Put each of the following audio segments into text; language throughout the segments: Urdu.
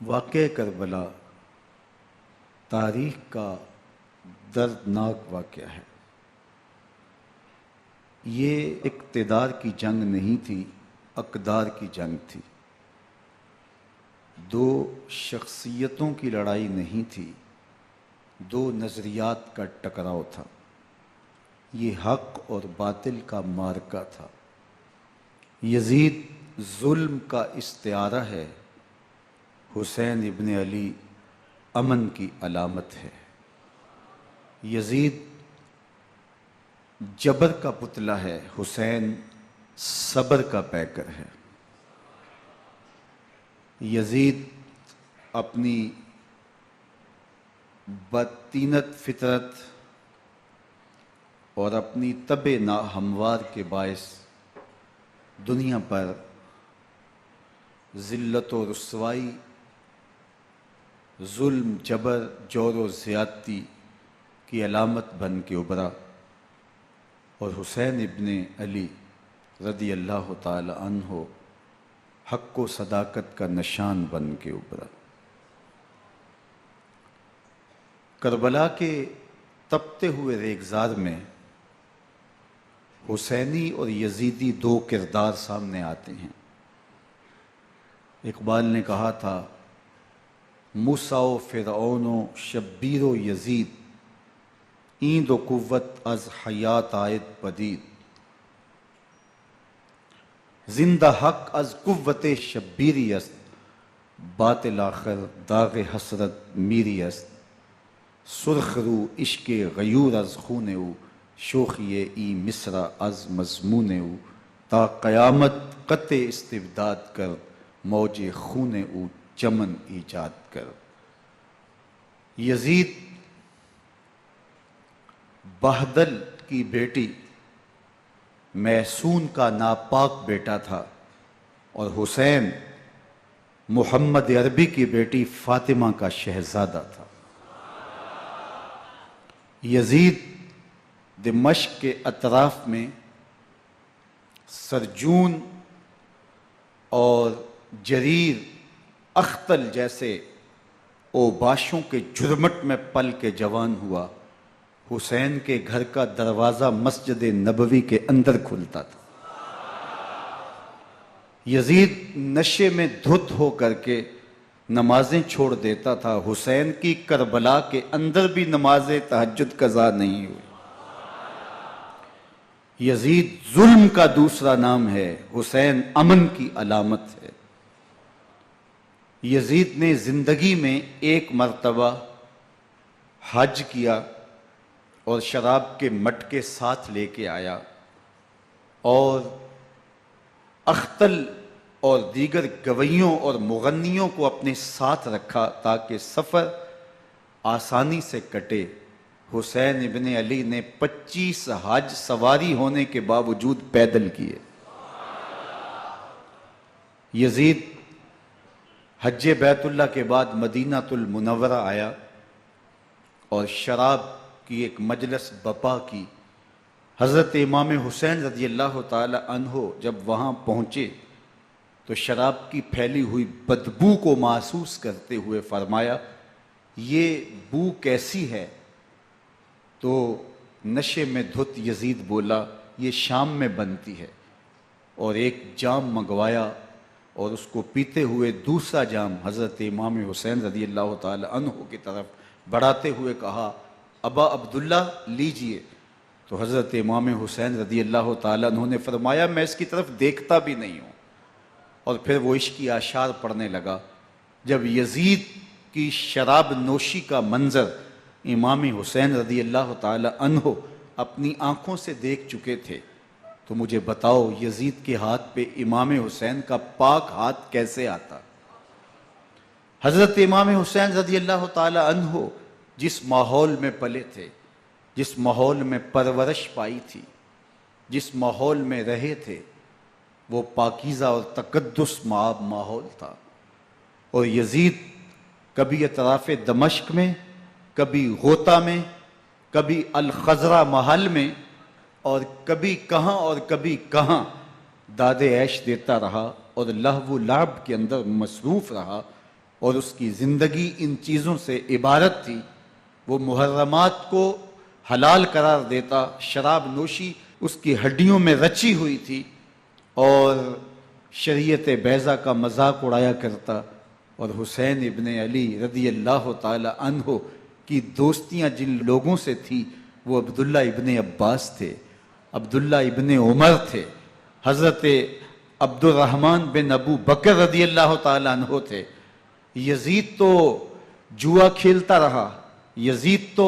واقعہ کربلا تاریخ کا دردناک واقعہ ہے۔ یہ اقتدار کی جنگ نہیں تھی، اقدار کی جنگ تھی۔ دو شخصیتوں کی لڑائی نہیں تھی، دو نظریات کا ٹکراؤ تھا۔ یہ حق اور باطل کا معرکہ تھا۔ یزید ظلم کا استعارہ ہے، حسین ابن علی امن کی علامت ہے۔ یزید جبر کا پتلا ہے، حسین صبر کا پیکر ہے۔ یزید اپنی بدطینت فطرت اور اپنی طبع ناہموار کے باعث دنیا پر ذلت و رسوائی، ظلم، جبر، جور و زیادتی کی علامت بن کے ابھرا، اور حسین ابن علی رضی اللہ تعالی عنہ حق و صداقت کا نشان بن کے ابھرا۔ کربلا کے تپتے ہوئے ریگزار میں حسینی اور یزیدی دو کردار سامنے آتے ہیں۔ اقبال نے کہا تھا، موسیٰ و فرعون و شبیر و یزید، این دو قوت از حیات آید پدید، زندہ حق از قوت شبیری است، باطل آخر داغ حسرت میری است، سرخ رو عشق غیور از خون او، شوخی ای مصرع از مضمون او، تا قیامت قطع استبداد کر، موج خون او چمن ایجاد کر۔ یزید بہدل کی بیٹی محسون کا ناپاک بیٹا تھا، اور حسین محمد عربی کی بیٹی فاطمہ کا شہزادہ تھا۔ یزید دمشق کے اطراف میں سرجون اور جریر اختل جیسے اوباشوں کے جھرمٹ میں پل کے جوان ہوا۔ حسین کے گھر کا دروازہ مسجد نبوی کے اندر کھلتا تھا۔ یزید نشے میں دھت ہو کر کے نمازیں چھوڑ دیتا تھا۔ حسین کی کربلا کے اندر بھی نماز تہجد قضا نہیں ہوئی۔ یزید ظلم کا دوسرا نام ہے، حسین امن کی علامت ہے۔ یزید نے زندگی میں ایک مرتبہ حج کیا اور شراب کے مٹکے ساتھ لے کے آیا، اور اختل اور دیگر گویوں اور مغنیوں کو اپنے ساتھ رکھا تاکہ سفر آسانی سے کٹے۔ حسین ابن علی نے 25 حج سواری ہونے کے باوجود پیدل کیے۔ یزید حج بیت اللہ کے بعد مدینہ المنورہ آیا اور شراب کی ایک مجلس بپا کی۔ حضرت امام حسین رضی اللہ تعالی عنہ جب وہاں پہنچے تو شراب کی پھیلی ہوئی بدبو کو محسوس کرتے ہوئے فرمایا، یہ بو کیسی ہے؟ تو نشے میں دھت یزید بولا، یہ شام میں بنتی ہے، اور ایک جام منگوایا اور اس کو پیتے ہوئے دوسرا جام حضرت امام حسین رضی اللہ تعالی عنہ کی طرف بڑھاتے ہوئے کہا، ابا عبداللہ لیجئے۔ تو حضرت امام حسین رضی اللہ تعالی عنہ نے فرمایا، میں اس کی طرف دیکھتا بھی نہیں ہوں، اور پھر وہ عشقی اشعار پڑھنے لگا۔ جب یزید کی شراب نوشی کا منظر امام حسین رضی اللہ تعالی عنہ اپنی آنکھوں سے دیکھ چکے تھے تو مجھے بتاؤ، یزید کے ہاتھ پہ امام حسین کا پاک ہاتھ کیسے آتا؟ حضرت امام حسین رضی اللہ تعالی عنہ جس ماحول میں پلے تھے، جس ماحول میں پرورش پائی تھی، جس ماحول میں رہے تھے، وہ پاکیزہ اور تقدس مآب ماحول تھا۔ اور یزید کبھی اطراف دمشق میں، کبھی غوطہ میں، کبھی الخضرہ محل میں، اور کبھی کہاں داد عیش دیتا رہا اور لہو و لعب کے اندر مصروف رہا۔ اور اس کی زندگی ان چیزوں سے عبارت تھی۔ وہ محرمات کو حلال قرار دیتا، شراب نوشی اس کی ہڈیوں میں رچی ہوئی تھی، اور شریعت بیضا کا مذاق اڑایا کرتا۔ اور حسین ابن علی رضی اللہ تعالی عنہ کی دوستیاں جن لوگوں سے تھی وہ عبداللہ ابن عباس تھے، عبداللہ ابن عمر تھے، حضرت عبد الرحمن بن ابو بکر رضی اللہ تعالی عنہ تھے۔ یزید تو جوا کھیلتا رہا، یزید تو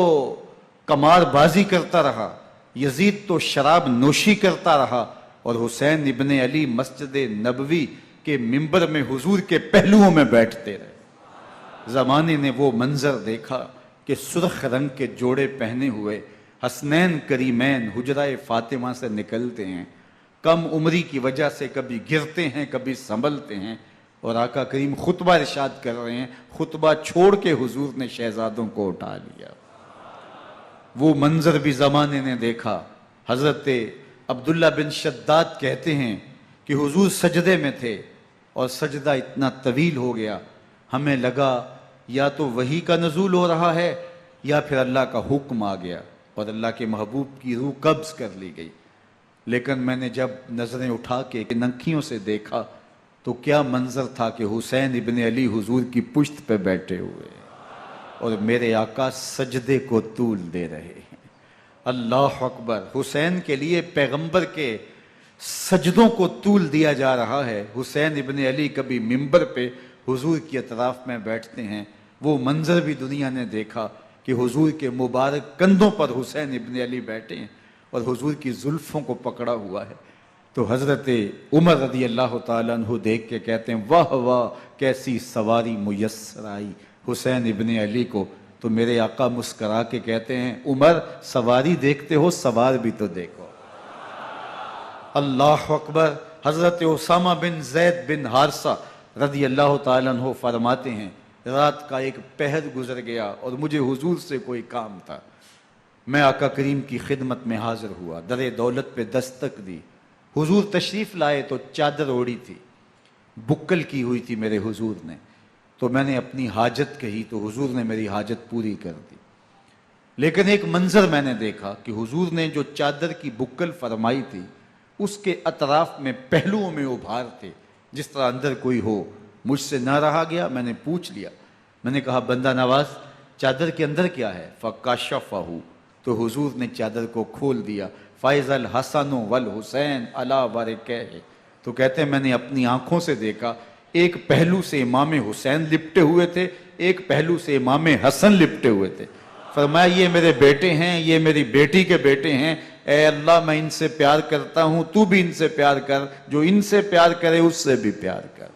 قمار بازی کرتا رہا، یزید تو شراب نوشی کرتا رہا، اور حسین ابن علی مسجد نبوی کے ممبر میں حضور کے پہلوؤں میں بیٹھتے رہے۔ زمانے نے وہ منظر دیکھا کہ سرخ رنگ کے جوڑے پہنے ہوئے حسنین کریمین حجرہ فاطمہ سے نکلتے ہیں، کم عمری کی وجہ سے کبھی گرتے ہیں کبھی سنبھلتے ہیں، اور آقا کریم خطبہ ارشاد کر رہے ہیں، خطبہ چھوڑ کے حضور نے شہزادوں کو اٹھا لیا۔ وہ منظر بھی زمانے نے دیکھا۔ حضرت عبداللہ بن شداد کہتے ہیں کہ حضور سجدے میں تھے اور سجدہ اتنا طویل ہو گیا، ہمیں لگا یا تو وحی کا نزول ہو رہا ہے یا پھر اللہ کا حکم آ گیا اور اللہ کے محبوب کی روح قبض کر لی گئی۔ لیکن میں نے جب نظریں اٹھا کے ننکیوں سے دیکھا تو کیا منظر تھا کہ حسین ابن علی حضور کی پشت پہ بیٹھے ہوئے اور میرے آقا سجدے کو طول دے رہے ہیں۔ اللہ اکبر! حسین کے لیے پیغمبر کے سجدوں کو طول دیا جا رہا ہے۔ حسین ابن علی کبھی ممبر پہ حضور کی اطراف میں بیٹھتے ہیں، وہ منظر بھی دنیا نے دیکھا کہ حضور کے مبارک کندھوں پر حسین ابن علی بیٹھے ہیں اور حضور کی زلفوں کو پکڑا ہوا ہے۔ تو حضرت عمر رضی اللہ تعالیٰ عنہ دیکھ کے کہتے ہیں واہ واہ کیسی سواری میسر آئی حسین ابن علی کو۔ تو میرے آقا مسکرا کے کہتے ہیں عمر سواری دیکھتے ہو سوار بھی تو دیکھو۔ اللہ اکبر! حضرت اسامہ بن زید بن حارثہ رضی اللہ تعالیٰ عنہ فرماتے ہیں رات کا ایک پہر گزر گیا اور مجھے حضور سے کوئی کام تھا، میں آقا کریم کی خدمت میں حاضر ہوا، در دولت پہ دستک دی، حضور تشریف لائے تو چادر اوڑی تھی، بکل کی ہوئی تھی میرے حضور نے، تو میں نے اپنی حاجت کہی تو حضور نے میری حاجت پوری کر دی۔ لیکن ایک منظر میں نے دیکھا کہ حضور نے جو چادر کی بکل فرمائی تھی اس کے اطراف میں پہلوؤں میں ابھار تھے جس طرح اندر کوئی ہو۔ مجھ سے نہ رہا گیا، میں نے پوچھ لیا، میں نے کہا بندہ نواز چادر کے اندر کیا ہے؟ فَكَشَفَهُ، تو حضور نے چادر کو کھول دیا۔ فَإِذَا الْحَسَنُ وَالْحُسَيْنُ عَلَىٰ وَرِكَيْهِ، تو کہتے ہیں میں نے اپنی آنکھوں سے دیکھا ایک پہلو سے امام حسین لپٹے ہوئے تھے، ایک پہلو سے امام حسن لپٹے ہوئے تھے۔ فرمایا یہ میرے بیٹے ہیں، یہ میری بیٹی کے بیٹے ہیں، اے اللہ میں ان سے پیار کرتا ہوں، تو بھی ان سے پیار کر، جو ان سے پیار کرے اس سے بھی پیار کر۔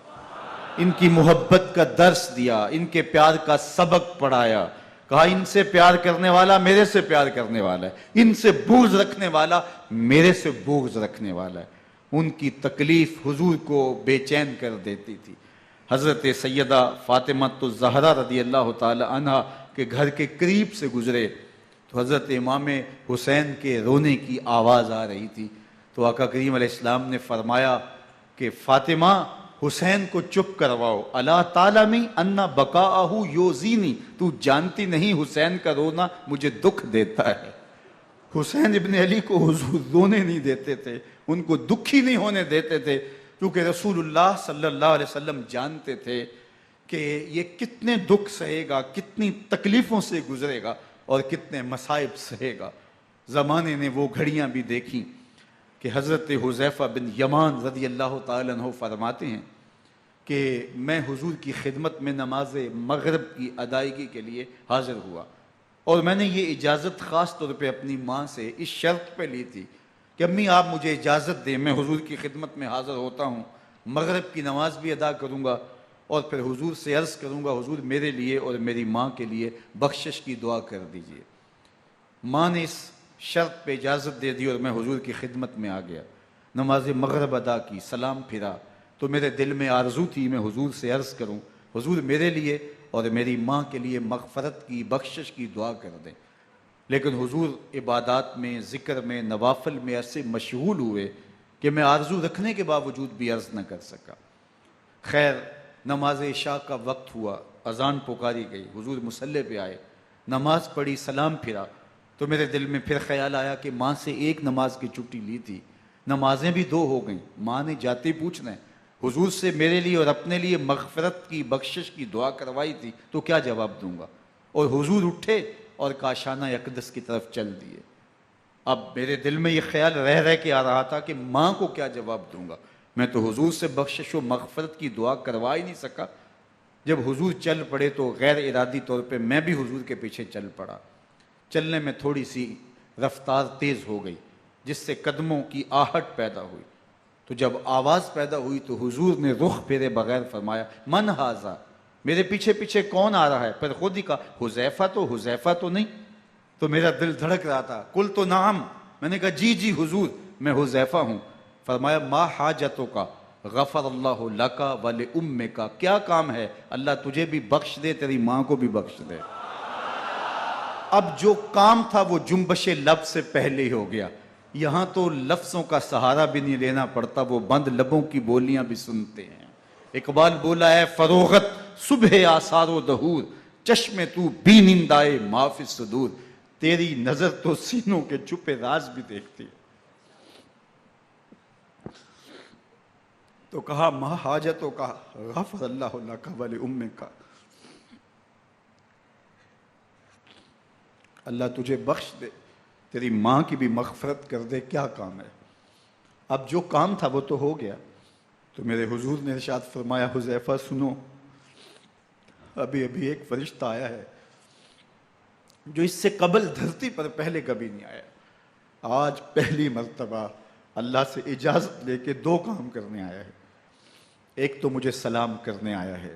ان کی محبت کا درس دیا، ان کے پیار کا سبق پڑھایا، کہا ان سے پیار کرنے والا میرے سے پیار کرنے والا ہے، ان سے بغض رکھنے والا میرے سے بغض رکھنے والا ہے۔ ان کی تکلیف حضور کو بے چین کر دیتی تھی۔ حضرت سیدہ فاطمہ الزہرا رضی اللہ تعالی عنہ کے گھر کے قریب سے گزرے تو حضرت امام حسین کے رونے کی آواز آ رہی تھی، تو آقا کریم علیہ السلام نے فرمایا کہ فاطمہ حسین کو چپ کرواؤ، الا تعلمی ان بقاءہ یوزینی، تو جانتی نہیں حسین کا رونا مجھے دکھ دیتا ہے۔ حسین ابن علی کو حضور رونے نہیں دیتے تھے، ان کو دکھی نہیں ہونے دیتے تھے، کیونکہ رسول اللہ صلی اللہ علیہ وسلم جانتے تھے کہ یہ کتنے دکھ سہے گا، کتنی تکلیفوں سے گزرے گا اور کتنے مصائب سہے گا۔ زمانے نے وہ گھڑیاں بھی دیکھیں کہ حضرت حذیفہ بن یمان رضی اللہ تعالیٰ عنہ فرماتے ہیں کہ میں حضور کی خدمت میں نماز مغرب کی ادائیگی کے لیے حاضر ہوا، اور میں نے یہ اجازت خاص طور پہ اپنی ماں سے اس شرط پہ لی تھی کہ امی آپ مجھے اجازت دیں، میں حضور کی خدمت میں حاضر ہوتا ہوں، مغرب کی نماز بھی ادا کروں گا اور پھر حضور سے عرض کروں گا حضور میرے لیے اور میری ماں کے لیے بخشش کی دعا کر دیجئے۔ ماں نے اس شرط پہ اجازت دے دی اور میں حضور کی خدمت میں آ گیا، نماز مغرب ادا کی، سلام پھرا تو میرے دل میں آرزو تھی میں حضور سے عرض کروں حضور میرے لیے اور میری ماں کے لیے مغفرت کی بخشش کی دعا کر دیں، لیکن حضور عبادات میں ذکر میں نوافل میں ایسے مشغول ہوئے کہ میں آرزو رکھنے کے باوجود بھی عرض نہ کر سکا۔ خیر نماز عشاء کا وقت ہوا، اذان پکاری گئی، حضور مصلی پہ آئے، نماز پڑھی، سلام پھرا، تو میرے دل میں پھر خیال آیا کہ ماں سے ایک نماز کی چھٹی لی تھی، نمازیں بھی 2 ہو گئیں، ماں نے جاتے پوچھنا ہے حضور سے میرے لیے اور اپنے لیے مغفرت کی، بخشش کی دعا کروائی تھی، تو کیا جواب دوں گا؟ اور حضور اٹھے اور کاشانہ اقدس کی طرف چل دیے۔ اب میرے دل میں یہ خیال رہ کے آ رہا تھا کہ ماں کو کیا جواب دوں گا؟ میں تو حضور سے بخشش و مغفرت کی دعا کروا ہی نہیں سکا۔ جب حضور چل پڑے تو غیر ارادی طور پہ میں بھی حضور کے پیچھے چل پڑا۔ چلنے میں تھوڑی سی رفتار تیز ہو گئی، جس سے قدموں کی آہٹ پیدا ہوئی۔ تو جب آواز پیدا ہوئی تو حضور نے رخ پھیرے بغیر فرمایا، من ھذا، میرے پیچھے پیچھے کون آ رہا ہے؟ پھر خود ہی کہا، حذیفہ تو نہیں؟ تو میرا دل دھڑک رہا تھا، قل تو نعم، میں نے کہا جی حضور میں حذیفہ ہوں۔ فرمایا، ما حاجتک غفر اللہ لک ولامک، کیا کام ہے؟ اللہ تجھے بھی بخش دے، تیری ماں کو بھی بخش دے۔ اب جو کام تھا وہ جنبش لب سے پہلے ہی ہو گیا، یہاں تو لفظوں کا سہارا بھی نہیں لینا پڑتا، وہ بند لبوں کی بولیاں بھی سنتے ہیں۔ اقبال بولا ہے، فروغت صبح آثار و دہور، چشم تو بی نندائے ما فی الصدور، تیری نظر تو سینوں کے چھپے راز بھی دیکھتی ہے۔ تو کہا، ما حاجتوں کا غفر اللہ لک ولامک، اللہ تجھے بخش دے، تیری ماں کی بھی مغفرت کر دے، کیا کام ہے؟ اب جو کام تھا وہ تو ہو گیا۔ تو میرے حضور نے ارشاد فرمایا، حذیفہ سنو، ابھی ایک فرشتہ آیا ہے جو اس سے قبل دھرتی پر پہلے کبھی نہیں آیا، آج پہلی مرتبہ اللہ سے اجازت لے کے 2 کام کرنے آیا ہے۔ ایک تو مجھے سلام کرنے آیا ہے،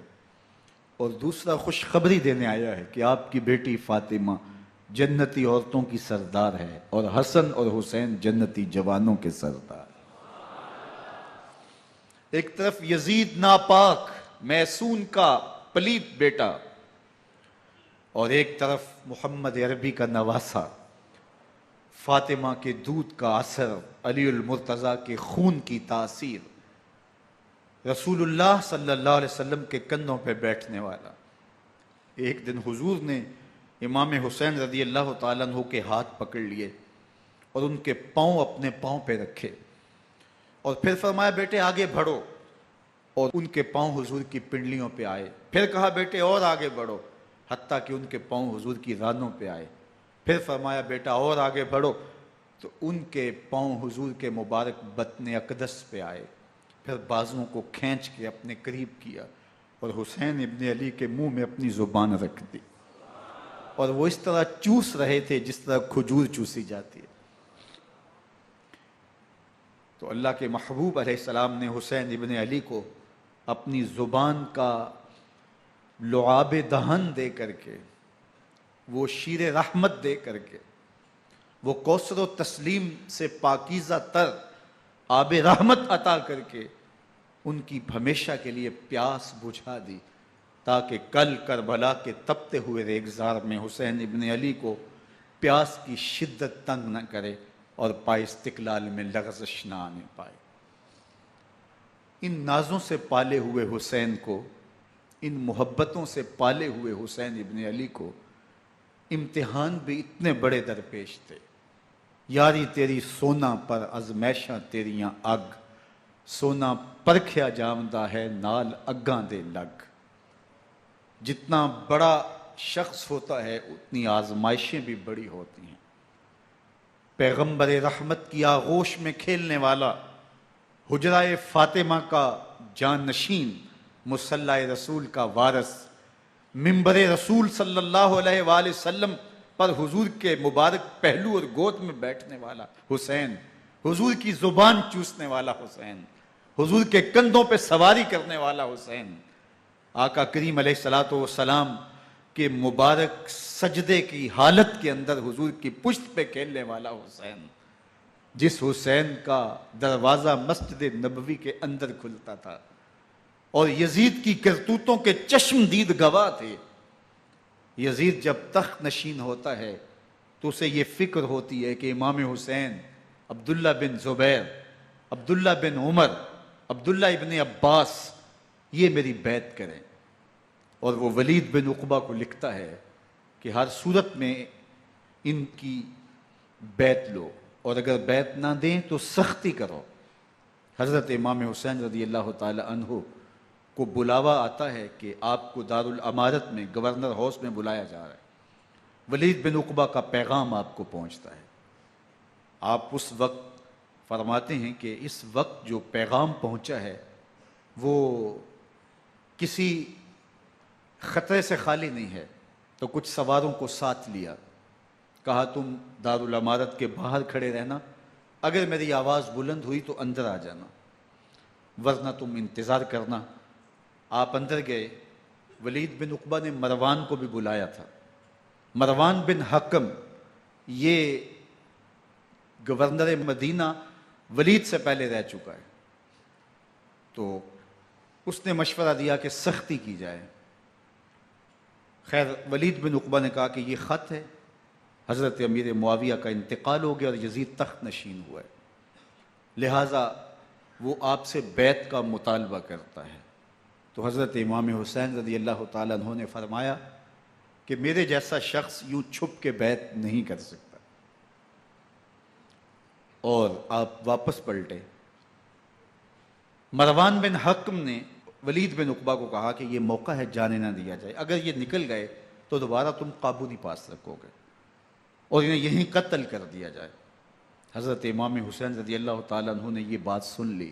اور دوسرا خوشخبری دینے آیا ہے کہ آپ کی بیٹی فاطمہ جنتی عورتوں کی سردار ہے، اور حسن اور حسین جنتی جوانوں کے سردار۔ ایک طرف یزید ناپاک میسون کا پلیت بیٹا، اور ایک طرف محمد عربی کا نواسا، فاطمہ کے دودھ کا اثر، علی المرتضیٰ کے خون کی تاثیر، رسول اللہ صلی اللہ علیہ وسلم کے کندھوں پہ بیٹھنے والا۔ ایک دن حضور نے امام حسین رضی اللہ تعالیٰ عنہ کے ہاتھ پکڑ لیے اور ان کے پاؤں اپنے پاؤں پہ رکھے، اور پھر فرمایا، بیٹے آگے بڑھو، اور ان کے پاؤں حضور کی پنڈلیوں پہ آئے۔ پھر کہا، بیٹے اور آگے بڑھو، حتیٰ کہ ان کے پاؤں حضور کی رانوں پہ آئے۔ پھر فرمایا، بیٹا اور آگے بڑھو، تو ان کے پاؤں حضور کے مبارک بطن اقدس پہ آئے۔ پھر بازوؤں کو کھینچ کے اپنے قریب کیا، اور حسین ابن علی کے منہ میں اپنی زبان رکھ دی، اور وہ اس طرح چوس رہے تھے جس طرح کھجور چوسی جاتی ہے۔ تو اللہ کے محبوب علیہ السلام نے حسین ابن علی کو اپنی زبان کا لعاب دہن دے کر کے، وہ شیر رحمت دے کر کے، وہ کوثر و تسلیم سے پاکیزہ تر آب رحمت عطا کر کے ان کی ہمیشہ کے لیے پیاس بجھا دی، تاکہ کل کربلا کے تپتے ہوئے ریگزار میں حسین ابن علی کو پیاس کی شدت تنگ نہ کرے اور پائے استقلال میں لغزش نہ آنے پائے۔ ان نازوں سے پالے ہوئے حسین کو، ان محبتوں سے پالے ہوئے حسین ابن علی کو امتحان بھی اتنے بڑے درپیش تھے۔ یاری تیری سونا پر ازمیشاں تیریاں اگ، سونا پرکھیا جامدہ ہے نال اگاں دے لگ۔ جتنا بڑا شخص ہوتا ہے اتنی آزمائشیں بھی بڑی ہوتی ہیں۔ پیغمبر رحمت کی آغوش میں کھیلنے والا، حجرہ فاطمہ کا جانشین، مصلی رسول کا وارث، منبر رسول صلی اللہ علیہ وآلہ وسلم پر حضور کے مبارک پہلو اور گود میں بیٹھنے والا حسین، حضور کی زبان چوسنے والا حسین، حضور کے کندھوں پہ سواری کرنے والا حسین، آقا کریم علیہ الصلوۃ والسلام کے مبارک سجدے کی حالت کے اندر حضور کی پشت پہ کھیلنے والا حسین، جس حسین کا دروازہ مسجد نبوی کے اندر کھلتا تھا اور یزید کی کرتوتوں کے چشم دید گواہ تھے۔ یزید جب تخت نشین ہوتا ہے تو اسے یہ فکر ہوتی ہے کہ امام حسین، عبداللہ بن زبیر، عبداللہ بن عمر، عبداللہ ابن عباس یہ میری بیعت کریں۔ اور وہ ولید بن عقبہ کو لکھتا ہے کہ ہر صورت میں ان کی بیعت لو، اور اگر بیعت نہ دیں تو سختی کرو۔ حضرت امام حسین رضی اللہ تعالی عنہ کو بلاوا آتا ہے کہ آپ کو دارالامارت میں گورنر ہاؤس میں بلایا جا رہا ہے۔ ولید بن عقبہ کا پیغام آپ کو پہنچتا ہے۔ آپ اس وقت فرماتے ہیں کہ اس وقت جو پیغام پہنچا ہے وہ کسی خطرے سے خالی نہیں ہے، تو کچھ سواروں کو ساتھ لیا، کہا تم دارالامارت کے باہر کھڑے رہنا، اگر میری آواز بلند ہوئی تو اندر آ جانا، ورنہ تم انتظار کرنا۔ آپ اندر گئے۔ ولید بن عقبہ نے مروان کو بھی بلایا تھا۔ مروان بن حکم یہ گورنر مدینہ ولید سے پہلے رہ چکا ہے، تو اس نے مشورہ دیا کہ سختی کی جائے۔ خیر ولید بن عقبہ نے کہا کہ یہ خط ہے، حضرت امیر معاویہ کا انتقال ہو گیا اور یزید تخت نشین ہوا ہے، لہٰذا وہ آپ سے بیعت کا مطالبہ کرتا ہے۔ تو حضرت امام حسین رضی اللہ تعالیٰ عنہ نے فرمایا کہ میرے جیسا شخص یوں چھپ کے بیعت نہیں کر سکتا، اور آپ واپس پلٹے۔ مروان بن حکم نے ولید بن عقبہ کو کہا کہ یہ موقع ہے، جانے نہ دیا جائے، اگر یہ نکل گئے تو دوبارہ تم قابو نہیں پا سکو گے، اور انہیں یہیں قتل کر دیا جائے۔ حضرت امام حسین رضی اللہ تعالیٰ عنہ نے یہ بات سن لی۔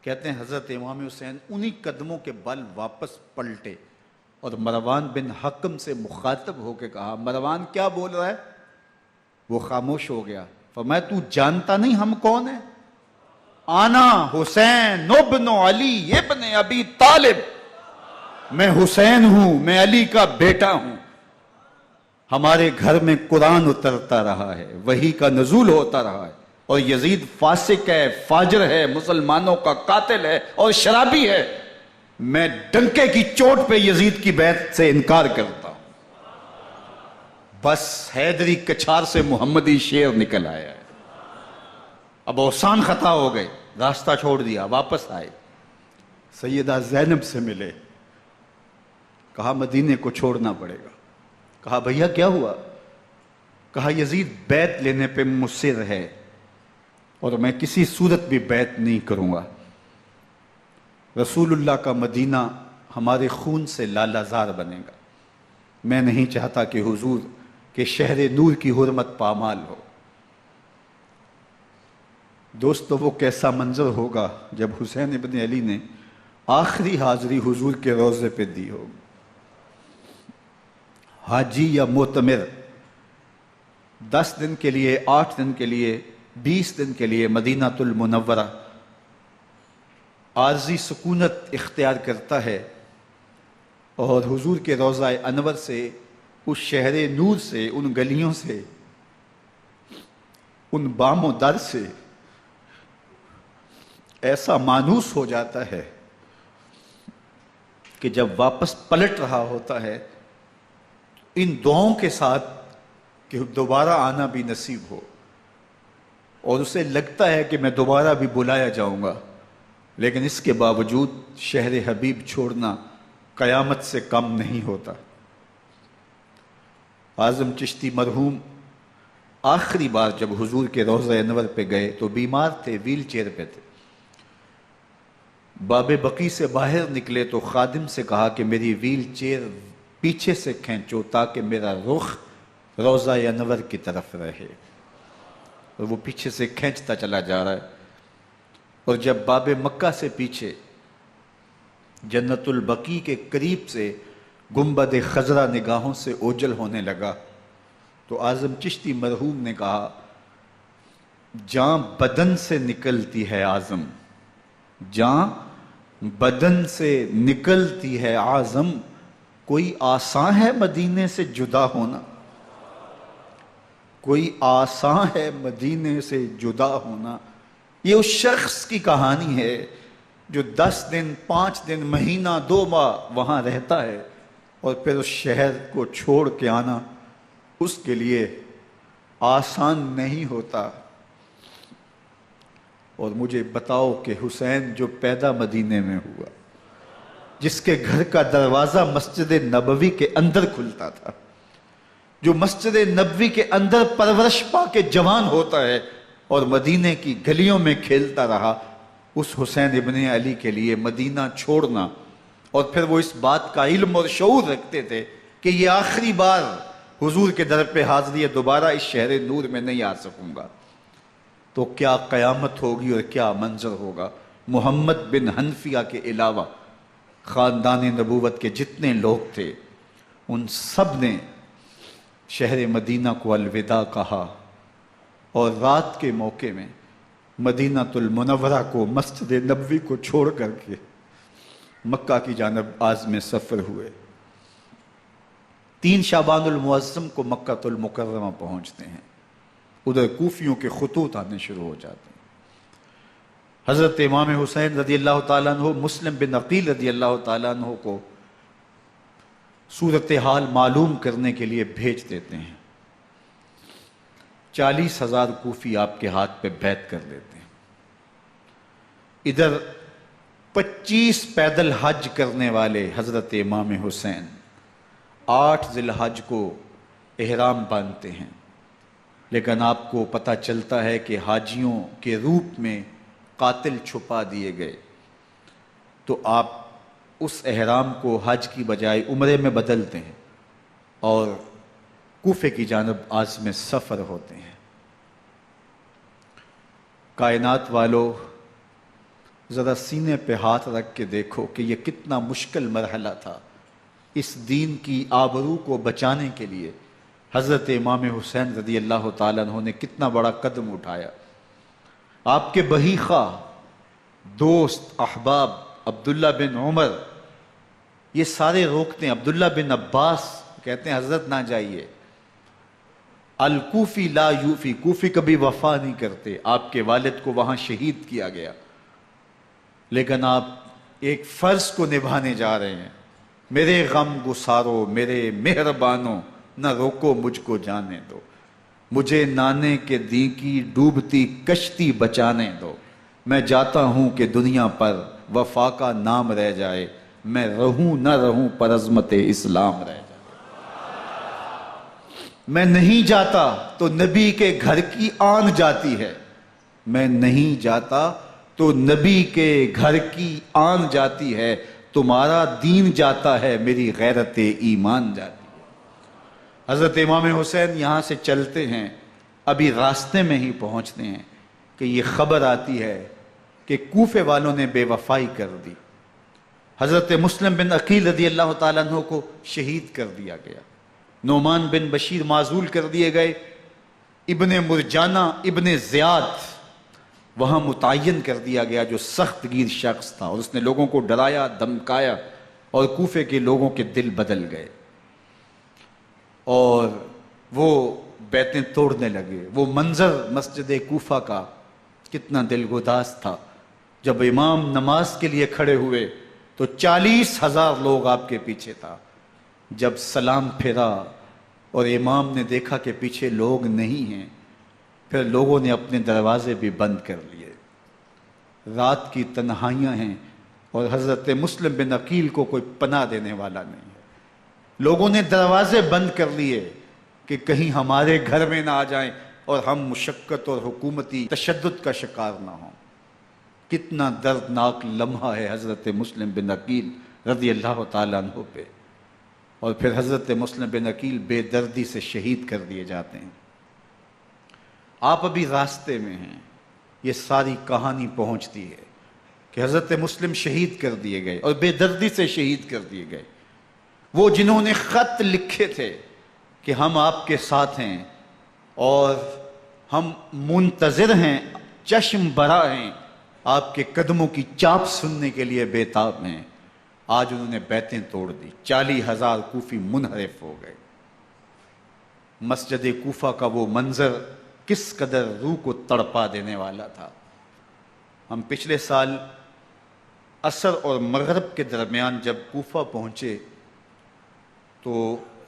کہتے ہیں حضرت امام حسین انہی قدموں کے بل واپس پلٹے اور مروان بن حکم سے مخاطب ہو کے کہا، مروان کیا بول رہا ہے؟ وہ خاموش ہو گیا۔ فرمایا تو جانتا نہیں ہم کون ہیں؟ آنا حسین ابن علی ابن ابی طالب، میں حسین ہوں، میں علی کا بیٹا ہوں، ہمارے گھر میں قرآن اترتا رہا ہے، وحی کا نزول ہوتا رہا ہے، اور یزید فاسق ہے، فاجر ہے، مسلمانوں کا قاتل ہے اور شرابی ہے، میں ڈنکے کی چوٹ پہ یزید کی بیعت سے انکار کرتا ہوں۔ بس حیدری کچھار سے محمدی شیر نکل آیا ہے۔ اب اوسان خطا ہو گئے، راستہ چھوڑ دیا، واپس آئے، سیدہ زینب سے ملے، کہا مدینے کو چھوڑنا پڑے گا۔ کہا بھیا کیا ہوا؟ کہا یزید بیعت لینے پہ مصر ہے اور میں کسی صورت بھی بیعت نہیں کروں گا۔ رسول اللہ کا مدینہ ہمارے خون سے لالا زار بنے گا، میں نہیں چاہتا کہ حضور کے شہر نور کی حرمت پامال ہو۔ دوستو وہ کیسا منظر ہوگا جب حسین ابن علی نے آخری حاضری حضور کے روضے پہ دی ہوگی۔ حاجی یا معتمر 10 دن کے لیے، 8 دن کے لیے، 20 دن کے لیے مدینہ المنورہ عارضی سکونت اختیار کرتا ہے، اور حضور کے روضہ انور سے، اس شہر نور سے، ان گلیوں سے، ان بام و در سے ایسا مانوس ہو جاتا ہے کہ جب واپس پلٹ رہا ہوتا ہے ان دعاؤں کے ساتھ کہ دوبارہ آنا بھی نصیب ہو، اور اسے لگتا ہے کہ میں دوبارہ بھی بلایا جاؤں گا، لیکن اس کے باوجود شہر حبیب چھوڑنا قیامت سے کم نہیں ہوتا۔ اعظم چشتی مرحوم آخری بار جب حضور کے روضہ انور پہ گئے تو بیمار تھے، ویل چیئر پہ تھے۔ باب بقی سے باہر نکلے تو خادم سے کہا کہ میری ویل چیئر پیچھے سے کھینچو تاکہ میرا رخ روضہ انور کی طرف رہے، اور وہ پیچھے سے کھینچتا چلا جا رہا ہے، اور جب باب مکہ سے پیچھے جنت البقیع کے قریب سے گنبد خضرا نگاہوں سے اوجل ہونے لگا تو اعظم چشتی مرحوم نے کہا، جان بدن سے نکلتی ہے اعظم، جان بدن سے نکلتی ہے اعظم، کوئی آسان ہے مدینے سے جدا ہونا، کوئی آسان ہے مدینے سے جدا ہونا۔ یہ اس شخص کی کہانی ہے جو 10 دن، 5 دن، مہینہ، 2 ماہ وہاں رہتا ہے، اور پھر اس شہر کو چھوڑ کے آنا اس کے لیے آسان نہیں ہوتا۔ اور مجھے بتاؤ کہ حسین جو پیدا مدینے میں ہوا، جس کے گھر کا دروازہ مسجد نبوی کے اندر کھلتا تھا، جو مسجد نبوی کے اندر پرورش پا کے جوان ہوتا ہے اور مدینے کی گلیوں میں کھیلتا رہا، اس حسین ابن علی کے لیے مدینہ چھوڑنا، اور پھر وہ اس بات کا علم اور شعور رکھتے تھے کہ یہ آخری بار حضور کے در پہ حاضری ہے، دوبارہ اس شہر نور میں نہیں آ سکوں گا، تو کیا قیامت ہوگی اور کیا منظر ہوگا۔ محمد بن حنفیہ کے علاوہ خاندان نبوت کے جتنے لوگ تھے ان سب نے شہر مدینہ کو الوداع کہا، اور رات کے موقع میں مدینہ المنورہ کو، مسجد نبوی کو چھوڑ کر کے مکہ کی جانب عازم سفر ہوئے۔ 3 شعبان المعظم کو مکہ المکرمہ پہنچتے ہیں، ادھر کوفیوں کے خطوط آنے شروع ہو جاتے ہیں۔ حضرت امام حسین رضی اللہ تعالیٰ عنہ مسلم بن عقیل رضی اللہ تعالیٰ عنہ کو صورتحال معلوم کرنے کے لیے بھیج دیتے ہیں۔ 40,000 کوفی آپ کے ہاتھ پہ بیعت کر لیتے ہیں۔ ادھر 25 پیدل حج کرنے والے حضرت امام حسین 8 ذی الحج کو احرام باندھتے ہیں، لیکن آپ کو پتہ چلتا ہے کہ حاجیوں کے روپ میں قاتل چھپا دیے گئے، تو آپ اس احرام کو حج کی بجائے عمرے میں بدلتے ہیں اور کوفے کی جانب عازم سفر ہوتے ہیں۔ کائنات والو، ذرا سینے پہ ہاتھ رکھ کے دیکھو کہ یہ کتنا مشکل مرحلہ تھا۔ اس دین کی آبرو کو بچانے کے لیے حضرت امام حسین رضی اللہ تعالیٰ عنہ نے کتنا بڑا قدم اٹھایا۔ آپ کے بہی خواہ، دوست، احباب عبداللہ بن عمر یہ سارے روکتے ہیں، عبداللہ بن عباس کہتے ہیں حضرت نہ جائیے، الکوفی لا یوفی، کوفی کبھی وفا نہیں کرتے، آپ کے والد کو وہاں شہید کیا گیا، لیکن آپ ایک فرض کو نبھانے جا رہے ہیں۔ میرے غم گسارو، میرے مہربانوں، نہ روکو مجھ کو جانے دو، مجھے نانے کے دی کی ڈوبتی کشتی بچانے دو، میں جاتا ہوں کہ دنیا پر وفا کا نام رہ جائے، میں رہوں نہ رہوں پر عظمت اسلام رہ جائے۔ میں نہیں جاتا تو نبی کے گھر کی آن جاتی ہے، میں نہیں جاتا تو نبی کے گھر کی آن جاتی ہے، تمہارا دین جاتا ہے میری غیرت ایمان جاتی ہے۔ حضرت امام حسین یہاں سے چلتے ہیں، ابھی راستے میں ہی پہنچتے ہیں کہ یہ خبر آتی ہے کہ کوفے والوں نے بے وفائی کر دی، حضرت مسلم بن عقیل رضی اللہ تعالیٰ عنہ کو شہید کر دیا گیا، نعمان بن بشیر معزول کر دیے گئے، ابن مرجانہ ابن زیاد وہاں متعین کر دیا گیا جو سخت گیر شخص تھا، اور اس نے لوگوں کو ڈرایا دھمکایا اور کوفے کے لوگوں کے دل بدل گئے اور وہ بیعتیں توڑنے لگے۔ وہ منظر مسجد کوفہ کا کتنا دلگداز تھا، جب امام نماز کے لیے کھڑے ہوئے تو 40,000 لوگ آپ کے پیچھے تھا، جب سلام پھیرا اور امام نے دیکھا کہ پیچھے لوگ نہیں ہیں، پھر لوگوں نے اپنے دروازے بھی بند کر لیے۔ رات کی تنہائیاں ہیں اور حضرت مسلم بن عقیل کو کوئی پناہ دینے والا نہیں ہے، لوگوں نے دروازے بند کر لیے کہ کہیں ہمارے گھر میں نہ آ جائیں اور ہم مشقت اور حکومتی تشدد کا شکار نہ ہوں۔ کتنا دردناک لمحہ ہے حضرت مسلم بن عقیل رضی اللہ تعالیٰ عنہ پہ، اور پھر حضرت مسلم بن عقیل بے دردی سے شہید کر دیے جاتے ہیں۔ آپ ابھی راستے میں ہیں، یہ ساری کہانی پہنچتی ہے کہ حضرت مسلم شہید کر دیے گئے اور بے دردی سے شہید کر دیے گئے۔ وہ جنہوں نے خط لکھے تھے کہ ہم آپ کے ساتھ ہیں اور ہم منتظر ہیں، چشم برا ہیں، آپ کے قدموں کی چاپ سننے کے لیے بےتاب ہیں، آج انہوں نے بیعتیں توڑ دی، 40,000 کوفی منحرف ہو گئے۔ مسجد کوفہ کا وہ منظر کس قدر روح کو تڑپا دینے والا تھا۔ ہم پچھلے سال عصر اور مغرب کے درمیان جب کوفہ پہنچے تو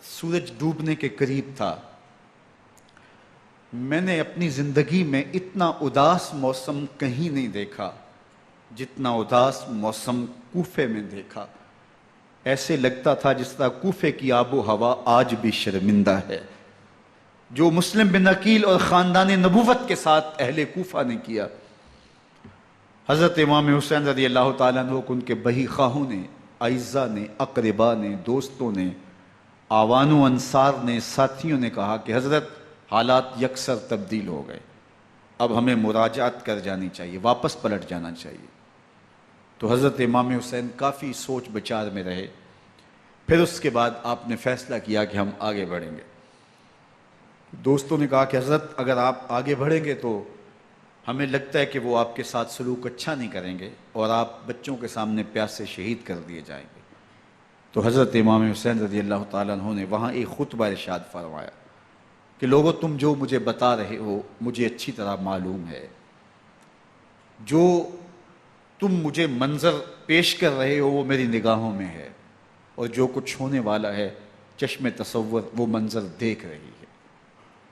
سورج ڈوبنے کے قریب تھا۔ میں نے اپنی زندگی میں اتنا اداس موسم کہیں نہیں دیکھا جتنا اداس موسم کوفے میں دیکھا۔ ایسے لگتا تھا جس طرح کوفے کی آب و ہوا آج بھی شرمندہ ہے۔ جو مسلم بن عقیل اور خاندان نبوت کے ساتھ اہل کوفہ نے کیا، حضرت امام حسین رضی اللہ تعالیٰ عنہ کو ان کے بہی خواہوں نے، اعزاء نے، اقربا نے، دوستوں نے، آوان و انصار نے، ساتھیوں نے کہا کہ حضرت حالات یکسر تبدیل ہو گئے، اب ہمیں مراجعت کر جانی چاہیے، واپس پلٹ جانا چاہیے۔ تو حضرت امام حسین کافی سوچ بچار میں رہے، پھر اس کے بعد آپ نے فیصلہ کیا کہ ہم آگے بڑھیں گے۔ دوستوں نے کہا کہ حضرت اگر آپ آگے بڑھیں گے تو ہمیں لگتا ہے کہ وہ آپ کے ساتھ سلوک اچھا نہیں کریں گے اور آپ بچوں کے سامنے پیاس سے شہید کر دیے جائیں گے۔ تو حضرت امام حسین رضی اللہ تعالیٰ عنہ نے وہاں ایک خطبہ ارشاد فرمایا کہ لوگو تم جو مجھے بتا رہے ہو مجھے اچھی طرح معلوم ہے، جو تم مجھے منظر پیش کر رہے ہو وہ میری نگاہوں میں ہے، اور جو کچھ ہونے والا ہے چشم تصور وہ منظر دیکھ رہی ہے۔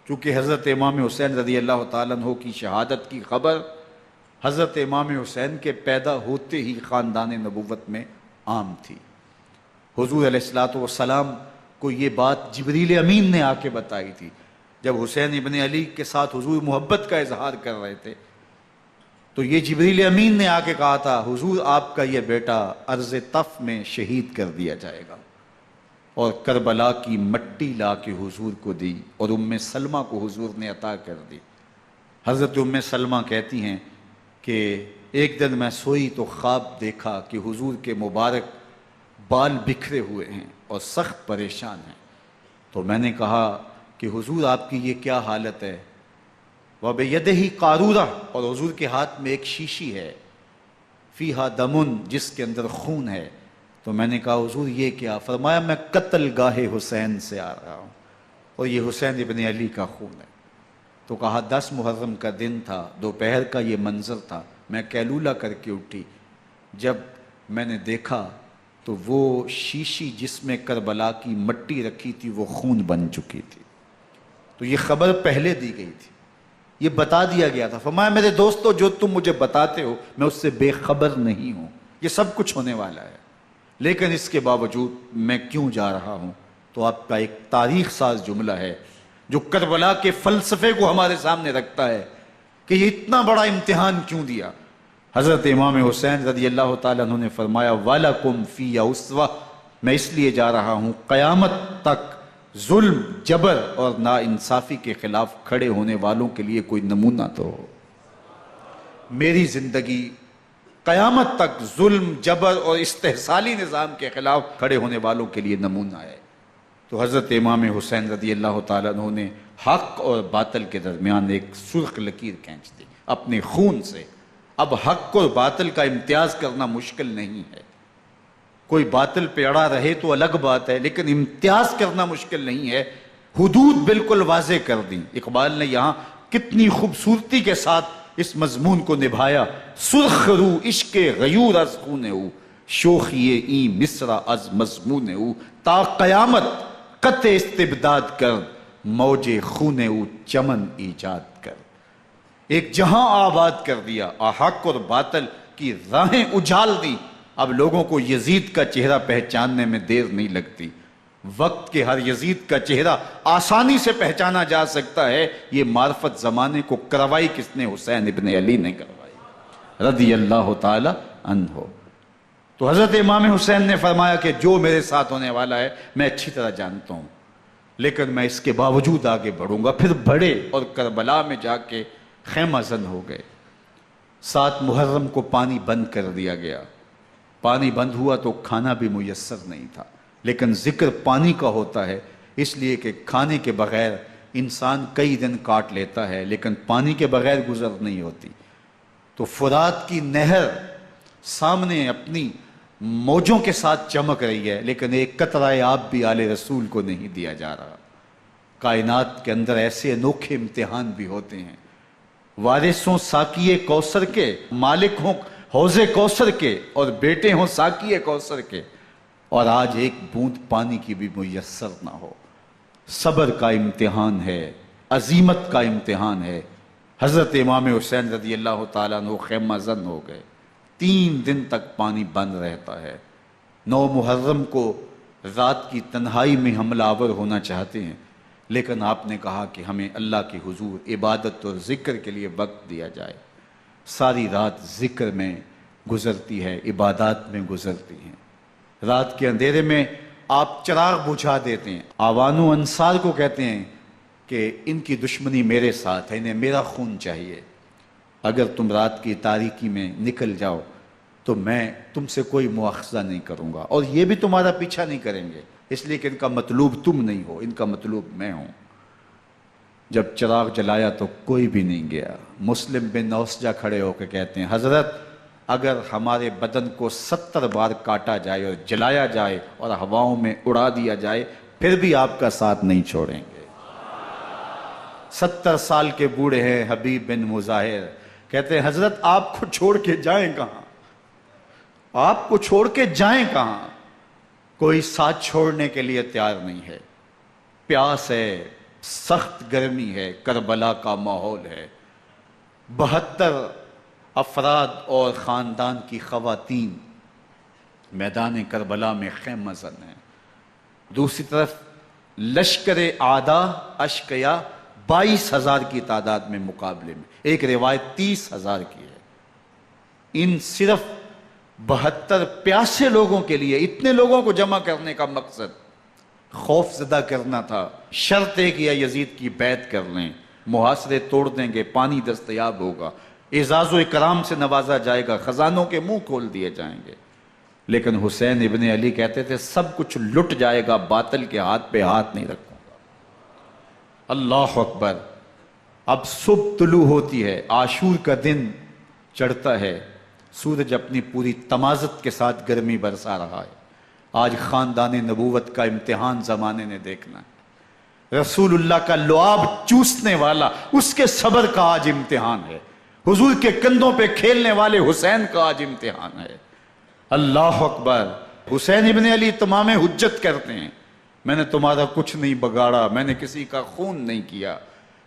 چونکہ حضرت امام حسین رضی اللہ تعالیٰ عنہ کی شہادت کی خبر حضرت امام حسین کے پیدا ہوتے ہی خاندان نبوت میں عام تھی۔ حضور علیہ الصلوۃ والسلام کو یہ بات جبریل امین نے آ کے بتائی تھی جب حسین ابن علی کے ساتھ حضور محبت کا اظہار کر رہے تھے، تو یہ جبریل امین نے آ کے کہا تھا حضور آپ کا یہ بیٹا ارض طف میں شہید کر دیا جائے گا، اور کربلا کی مٹی لا کے حضور کو دی اور ام سلمہ کو حضور نے عطا کر دی۔ حضرت ام سلمہ کہتی ہیں کہ ایک دن میں سوئی تو خواب دیکھا کہ حضور کے مبارک بال بکھرے ہوئے ہیں اور سخت پریشان ہیں، تو میں نے کہا کہ حضور آپ کی یہ کیا حالت ہے؟ وَبِيَدِهِ قَارُورَةٌ، اور حضور کے ہاتھ میں ایک شیشی ہے، فِيهَا دَمٌ، جس کے اندر خون ہے۔ تو میں نے کہا حضور یہ کیا؟ فرمایا میں قتل گاہ حسین سے آ رہا ہوں اور یہ حسین ابن علی کا خون ہے۔ تو کہا 10 محرم کا دن تھا، دوپہر کا یہ منظر تھا، میں کیلولہ کر کے اٹھی، جب میں نے دیکھا تو وہ شیشی جس میں کربلا کی مٹی رکھی تھی وہ خون بن چکی تھی۔ تو یہ خبر پہلے دی گئی تھی، یہ بتا دیا گیا تھا۔ فرمایا میرے دوستو جو تم مجھے بتاتے ہو میں اس سے بے خبر نہیں ہوں، یہ سب کچھ ہونے والا ہے، لیکن اس کے باوجود میں کیوں جا رہا ہوں؟ تو آپ کا ایک تاریخ ساز جملہ ہے جو کربلا کے فلسفے کو ہمارے سامنے رکھتا ہے کہ یہ اتنا بڑا امتحان کیوں دیا۔ حضرت امام حسین رضی اللہ تعالیٰ عنہ نے فرمایا وَلَكُمْ فِيَّ أُسْوَةٌ، میں اس لیے جا رہا ہوں قیامت تک ظلم، جبر اور ناانصافی کے خلاف کھڑے ہونے والوں کے لیے کوئی نمونہ تو ہو۔ میری زندگی قیامت تک ظلم، جبر اور استحصالی نظام کے خلاف کھڑے ہونے والوں کے لیے نمونہ ہے۔ تو حضرت امام حسین رضی اللہ تعالیٰ عنہ نے حق اور باطل کے درمیان ایک سرخ لکیر کھینچ دی اپنے خون سے۔ اب حق اور باطل کا امتیاز کرنا مشکل نہیں ہے، کوئی باطل پہ اڑا رہے تو الگ بات ہے، لیکن امتیاز کرنا مشکل نہیں ہے۔ حدود بالکل واضح کر دیں۔ اقبال نے یہاں کتنی خوبصورتی کے ساتھ اس مضمون کو نبھایا۔ سرخ رو عشق غیور از خون او، شوخی این مصرع از مضمون او، تا قیامت قطع استبداد کر، موج خون او چمن ایجاد کر۔ ایک جہاں آباد کر دیا، حق اور باطل کی راہیں اجال دی۔ اب لوگوں کو یزید کا چہرہ پہچاننے میں دیر نہیں لگتی، وقت کے ہر یزید کا چہرہ آسانی سے پہچانا جا سکتا ہے۔ یہ معرفت زمانے کو کروائی کس نے؟ حسین ابن علی نے کروائی رضی اللہ تعالی عنہ۔ تو حضرت امام حسین نے فرمایا کہ جو میرے ساتھ ہونے والا ہے میں اچھی طرح جانتا ہوں، لیکن میں اس کے باوجود آگے بڑھوں گا۔ پھر بڑھے اور کربلا میں جا کے خیمہ زن ہو گئے۔ 7 محرم کو پانی بند کر دیا گیا، پانی بند ہوا تو کھانا بھی میسر نہیں تھا، لیکن ذکر پانی کا ہوتا ہے اس لیے کہ کھانے کے بغیر انسان کئی دن کاٹ لیتا ہے، لیکن پانی کے بغیر گزر نہیں ہوتی۔ تو فرات کی نہر سامنے اپنی موجوں کے ساتھ چمک رہی ہے، لیکن ایک قطرہ آب بھی آل رسول کو نہیں دیا جا رہا۔ کائنات کے اندر ایسے انوکھے امتحان بھی ہوتے ہیں۔ وارثوں ساقی کوثر کے، مالک ہوں حوض کوثر کے، اور بیٹے ہوں ساقی کوثر کے، اور آج ایک بوند پانی کی بھی میسر نہ ہو۔ صبر کا امتحان ہے، عزیمت کا امتحان ہے۔ حضرت امام حسین رضی اللہ تعالیٰ عنہ خیمہ زن ہو گئے، 3 دن تک پانی بند رہتا ہے۔ 9 محرم کو رات کی تنہائی میں حملہ آور ہونا چاہتے ہیں، لیکن آپ نے کہا کہ ہمیں اللہ کے حضور عبادت اور ذکر کے لیے وقت دیا جائے۔ ساری رات ذکر میں گزرتی ہے، عبادات میں گزرتی ہیں۔ رات کے اندھیرے میں آپ چراغ بجھا دیتے ہیں۔ آوان و انصار کو کہتے ہیں کہ ان کی دشمنی میرے ساتھ ہے، انہیں میرا خون چاہیے، اگر تم رات کی تاریکی میں نکل جاؤ تو میں تم سے کوئی مواخذہ نہیں کروں گا، اور یہ بھی تمہارا پیچھا نہیں کریں گے، اس لیے کہ ان کا مطلوب تم نہیں ہو، ان کا مطلوب میں ہوں۔ جب چراغ جلایا تو کوئی بھی نہیں گیا۔ مسلم بن اوسجہ کھڑے ہو کے کہتے ہیں حضرت اگر ہمارے بدن کو 70 بار کاٹا جائے اور جلایا جائے اور ہواؤں میں اڑا دیا جائے پھر بھی آپ کا ساتھ نہیں چھوڑیں گے۔ 70 سال کے بوڑھے ہیں حبیب بن مظاہر، کہتے ہیں حضرت آپ کو چھوڑ کے جائیں کہاں، آپ کو چھوڑ کے جائیں کہاں؟ کوئی ساتھ چھوڑنے کے لیے تیار نہیں ہے۔ پیاس ہے، سخت گرمی ہے، کربلا کا ماحول ہے، 72 افراد اور خاندان کی خواتین میدان کربلا میں خیمہ زن ہیں۔ دوسری طرف لشکر اعداء اشقیا 22,000 کی تعداد میں مقابلے میں، ایک روایت 30,000 کی ہے۔ ان صرف 72 پیاسے لوگوں کے لیے اتنے لوگوں کو جمع کرنے کا مقصد خوف زدہ کرنا تھا۔ شرط ہے کہ یزید کی بیعت کر لیں، محاصرے توڑ دیں گے، پانی دستیاب ہوگا، اعزاز و اکرام سے نوازا جائے گا، خزانوں کے منہ کھول دیے جائیں گے۔ لیکن حسین ابن علی کہتے تھے سب کچھ لٹ جائے گا، باطل کے ہاتھ پہ ہاتھ نہیں رکھوں گا۔ اللہ اکبر۔ اب صبح طلوع ہوتی ہے، عاشور کا دن چڑھتا ہے، سورج اپنی پوری تمازت کے ساتھ گرمی برسا رہا ہے۔ آج خاندان نبوت کا امتحان زمانے نے دیکھنا ہے۔ رسول اللہ کا لعاب چوسنے والا اس کے صبر کا آج امتحان ہے۔ حضور کے کندھوں پہ کھیلنے والے حسین کا آج امتحان ہے۔ اللہ اکبر۔ حسین ابن علی تمام حجت کرتے ہیں میں نے تمہارا کچھ نہیں بگاڑا، میں نے کسی کا خون نہیں کیا،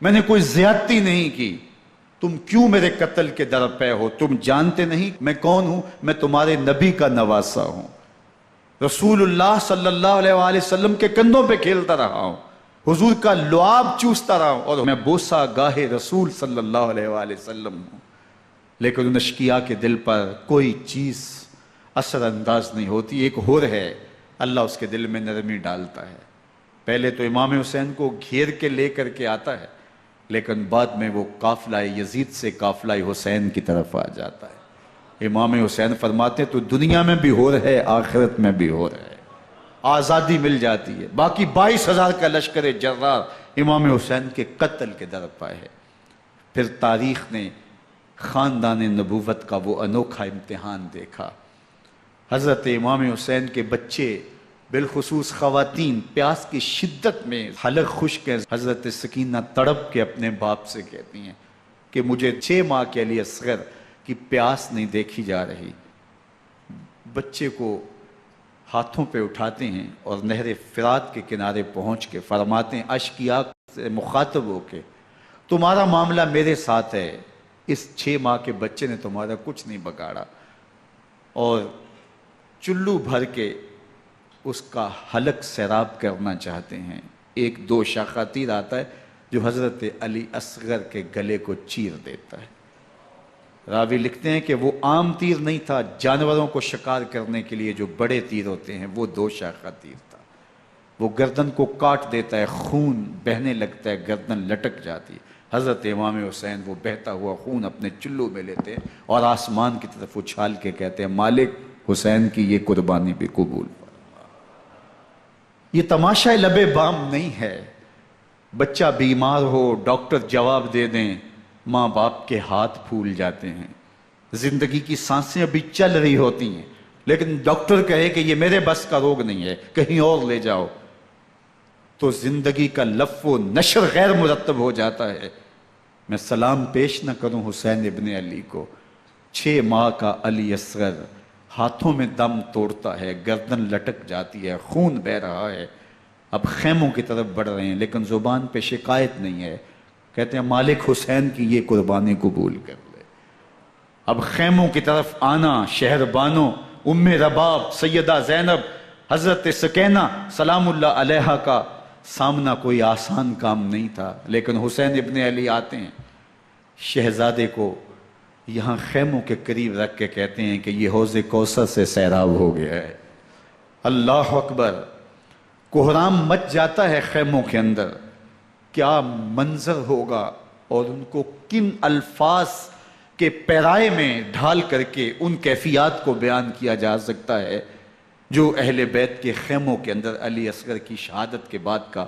میں نے کوئی زیادتی نہیں کی، تم کیوں میرے قتل کے در پہ ہو؟ تم جانتے نہیں میں کون ہوں؟ میں تمہارے نبی کا نواسا ہوں، رسول اللہ صلی اللہ علیہ وآلہ وسلم کے کندھوں پہ کھیلتا رہا ہوں، حضور کا لعاب چوستا رہا ہوں، اور میں بوسہ گاہ رسول صلی اللہ علیہ وآلہ وسلم ہوں۔ لیکن ان اشقیاء کے دل پر کوئی چیز اثر انداز نہیں ہوتی۔ ایک ہور ہے، اللہ اس کے دل میں نرمی ڈالتا ہے۔ پہلے تو امام حسین کو گھیر کے لے کر کے آتا ہے، لیکن بعد میں وہ قافلہ یزید سے قافلہ حسین کی طرف آ جاتا ہے۔ امام حسین فرماتے ہیں تو دنیا میں بھی ہور ہے، آخرت میں بھی ہور ہے، آزادی مل جاتی ہے۔ باقی 22,000 کا لشکر جرار امام حسین کے قتل کے در پہ ہے۔ پھر تاریخ نے خاندان نبوت کا وہ انوکھا امتحان دیکھا۔ حضرت امام حسین کے بچے بالخصوص خواتین پیاس کی شدت میں حلق خشک ہیں۔ حضرت سکینہ تڑپ کے اپنے باپ سے کہتی ہیں کہ مجھے 6 ماہ کے لیے اصغر کی پیاس نہیں دیکھی جا رہی۔ بچے کو ہاتھوں پہ اٹھاتے ہیں اور نہر فرات کے کنارے پہنچ کے فرماتے ہیں اشقیاء سے مخاطب ہو کے تمہارا معاملہ میرے ساتھ ہے، اس 6 ماہ کے بچے نے تمہارا کچھ نہیں بگاڑا، اور چلو بھر کے اس کا حلق سیراب کرنا چاہتے ہیں۔ ایک 2 شاخہ تیر آتا ہے جو حضرت علی اصغر کے گلے کو چیر دیتا ہے۔ راوی لکھتے ہیں کہ وہ عام تیر نہیں تھا، جانوروں کو شکار کرنے کے لیے جو بڑے تیر ہوتے ہیں وہ 2 شاخہ تیر تھا۔ وہ گردن کو کاٹ دیتا ہے، خون بہنے لگتا ہے، گردن لٹک جاتی ہے۔ حضرت امام حسین وہ بہتا ہوا خون اپنے چلو میں لیتے ہیں اور آسمان کی طرف اچھال کے کہتے ہیں مالک حسین کی یہ قربانی بھی قبول فرما۔ یہ تماشا لب بام نہیں ہے۔ بچہ بیمار ہو، ڈاکٹر جواب دے دیں، ماں باپ کے ہاتھ پھول جاتے ہیں۔ زندگی کی سانسیں ابھی چل رہی ہوتی ہیں، لیکن ڈاکٹر کہے کہ یہ میرے بس کا روگ نہیں ہے، کہیں اور لے جاؤ، تو زندگی کا لف و نشر غیر مرتب ہو جاتا ہے۔ میں سلام پیش نہ کروں حسین ابن علی کو، 6 ماہ کا علی اصغر ہاتھوں میں دم توڑتا ہے، گردن لٹک جاتی ہے، خون بہ رہا ہے۔ اب خیموں کی طرف بڑھ رہے ہیں لیکن زبان پہ شکایت نہیں ہے، کہتے ہیں مالک حسین کی یہ قربانی قبول کر لے۔ اب خیموں کی طرف آنا، شہر بانوں ام رباب سیدہ زینب حضرت سکینہ سلام اللہ علیہا کا سامنا کوئی آسان کام نہیں تھا، لیکن حسین ابن علی آتے ہیں، شہزادے کو یہاں خیموں کے قریب رکھ کے کہتے ہیں کہ یہ حوض کوثر سے سیراب ہو گیا ہے۔ اللہ اکبر، کوہرام مچ جاتا ہے خیموں کے اندر، کیا منظر ہوگا اور ان کو کن الفاظ کے پیرائے میں ڈھال کر کے ان کیفیات کو بیان کیا جا سکتا ہے جو اہل بیت کے خیموں کے اندر علی اصغر کی شہادت کے بعد کا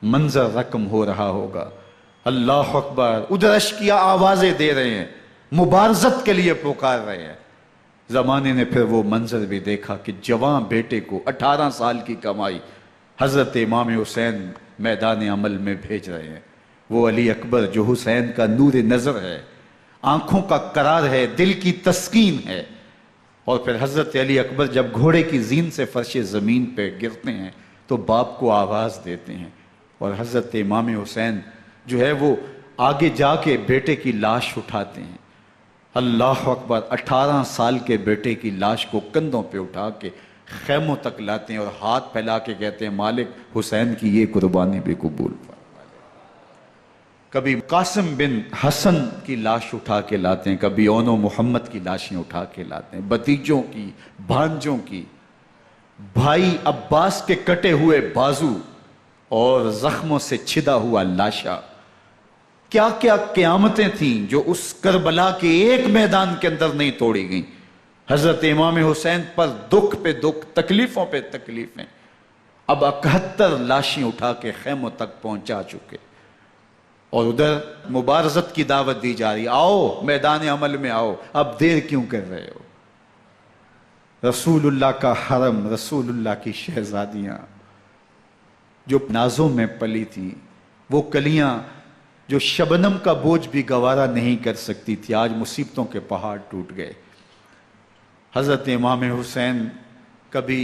منظر رقم ہو رہا ہوگا۔ اللہ اکبر، ادھر عشقیہ آوازیں دے رہے ہیں، مبارزت کے لیے پکار رہے ہیں۔ زمانے نے پھر وہ منظر بھی دیکھا کہ جوان بیٹے کو 18 سال کی کمائی حضرت امام حسین میدان عمل میں بھیج رہے ہیں۔ وہ علی اکبر جو حسین کا نور نظر ہے، آنکھوں کا قرار ہے، دل کی تسکین ہے۔ اور پھر حضرت علی اکبر جب گھوڑے کی زین سے فرش زمین پہ گرتے ہیں تو باپ کو آواز دیتے ہیں، اور حضرت امام حسین جو ہے وہ آگے جا کے بیٹے کی لاش اٹھاتے ہیں۔ اللہ اکبر، 18 سال کے بیٹے کی لاش کو کندھوں پہ اٹھا کے خیموں تک لاتے ہیں اور ہاتھ پھیلا کے کہتے ہیں مالک حسین کی یہ قربانی بھی قبول فرما۔ کبھی قاسم بن حسن کی لاش اٹھا کے لاتے ہیں، کبھی اون و محمد کی لاشیں اٹھا کے لاتے ہیں، بھتیجوں کی، بھانجوں کی، بھائی عباس کے کٹے ہوئے بازو اور زخموں سے چھدا ہوا لاشا۔ کیا کیا قیامتیں تھیں جو اس کربلا کے ایک میدان کے اندر نہیں توڑی گئیں۔ حضرت امام حسین پر دکھ پہ دکھ، تکلیفوں پہ تکلیفیں۔ اب 71 لاشیں اٹھا کے خیموں تک پہنچا چکے، اور ادھر مبارزت کی دعوت دی جا رہی، آؤ میدان عمل میں آؤ، اب دیر کیوں کر رہے ہو۔ رسول اللہ کا حرم، رسول اللہ کی شہزادیاں جو نازوں میں پلی تھیں، وہ کلیاں جو شبنم کا بوجھ بھی گوارا نہیں کر سکتی تھی، آج مصیبتوں کے پہاڑ ٹوٹ گئے۔ حضرت امام حسین کبھی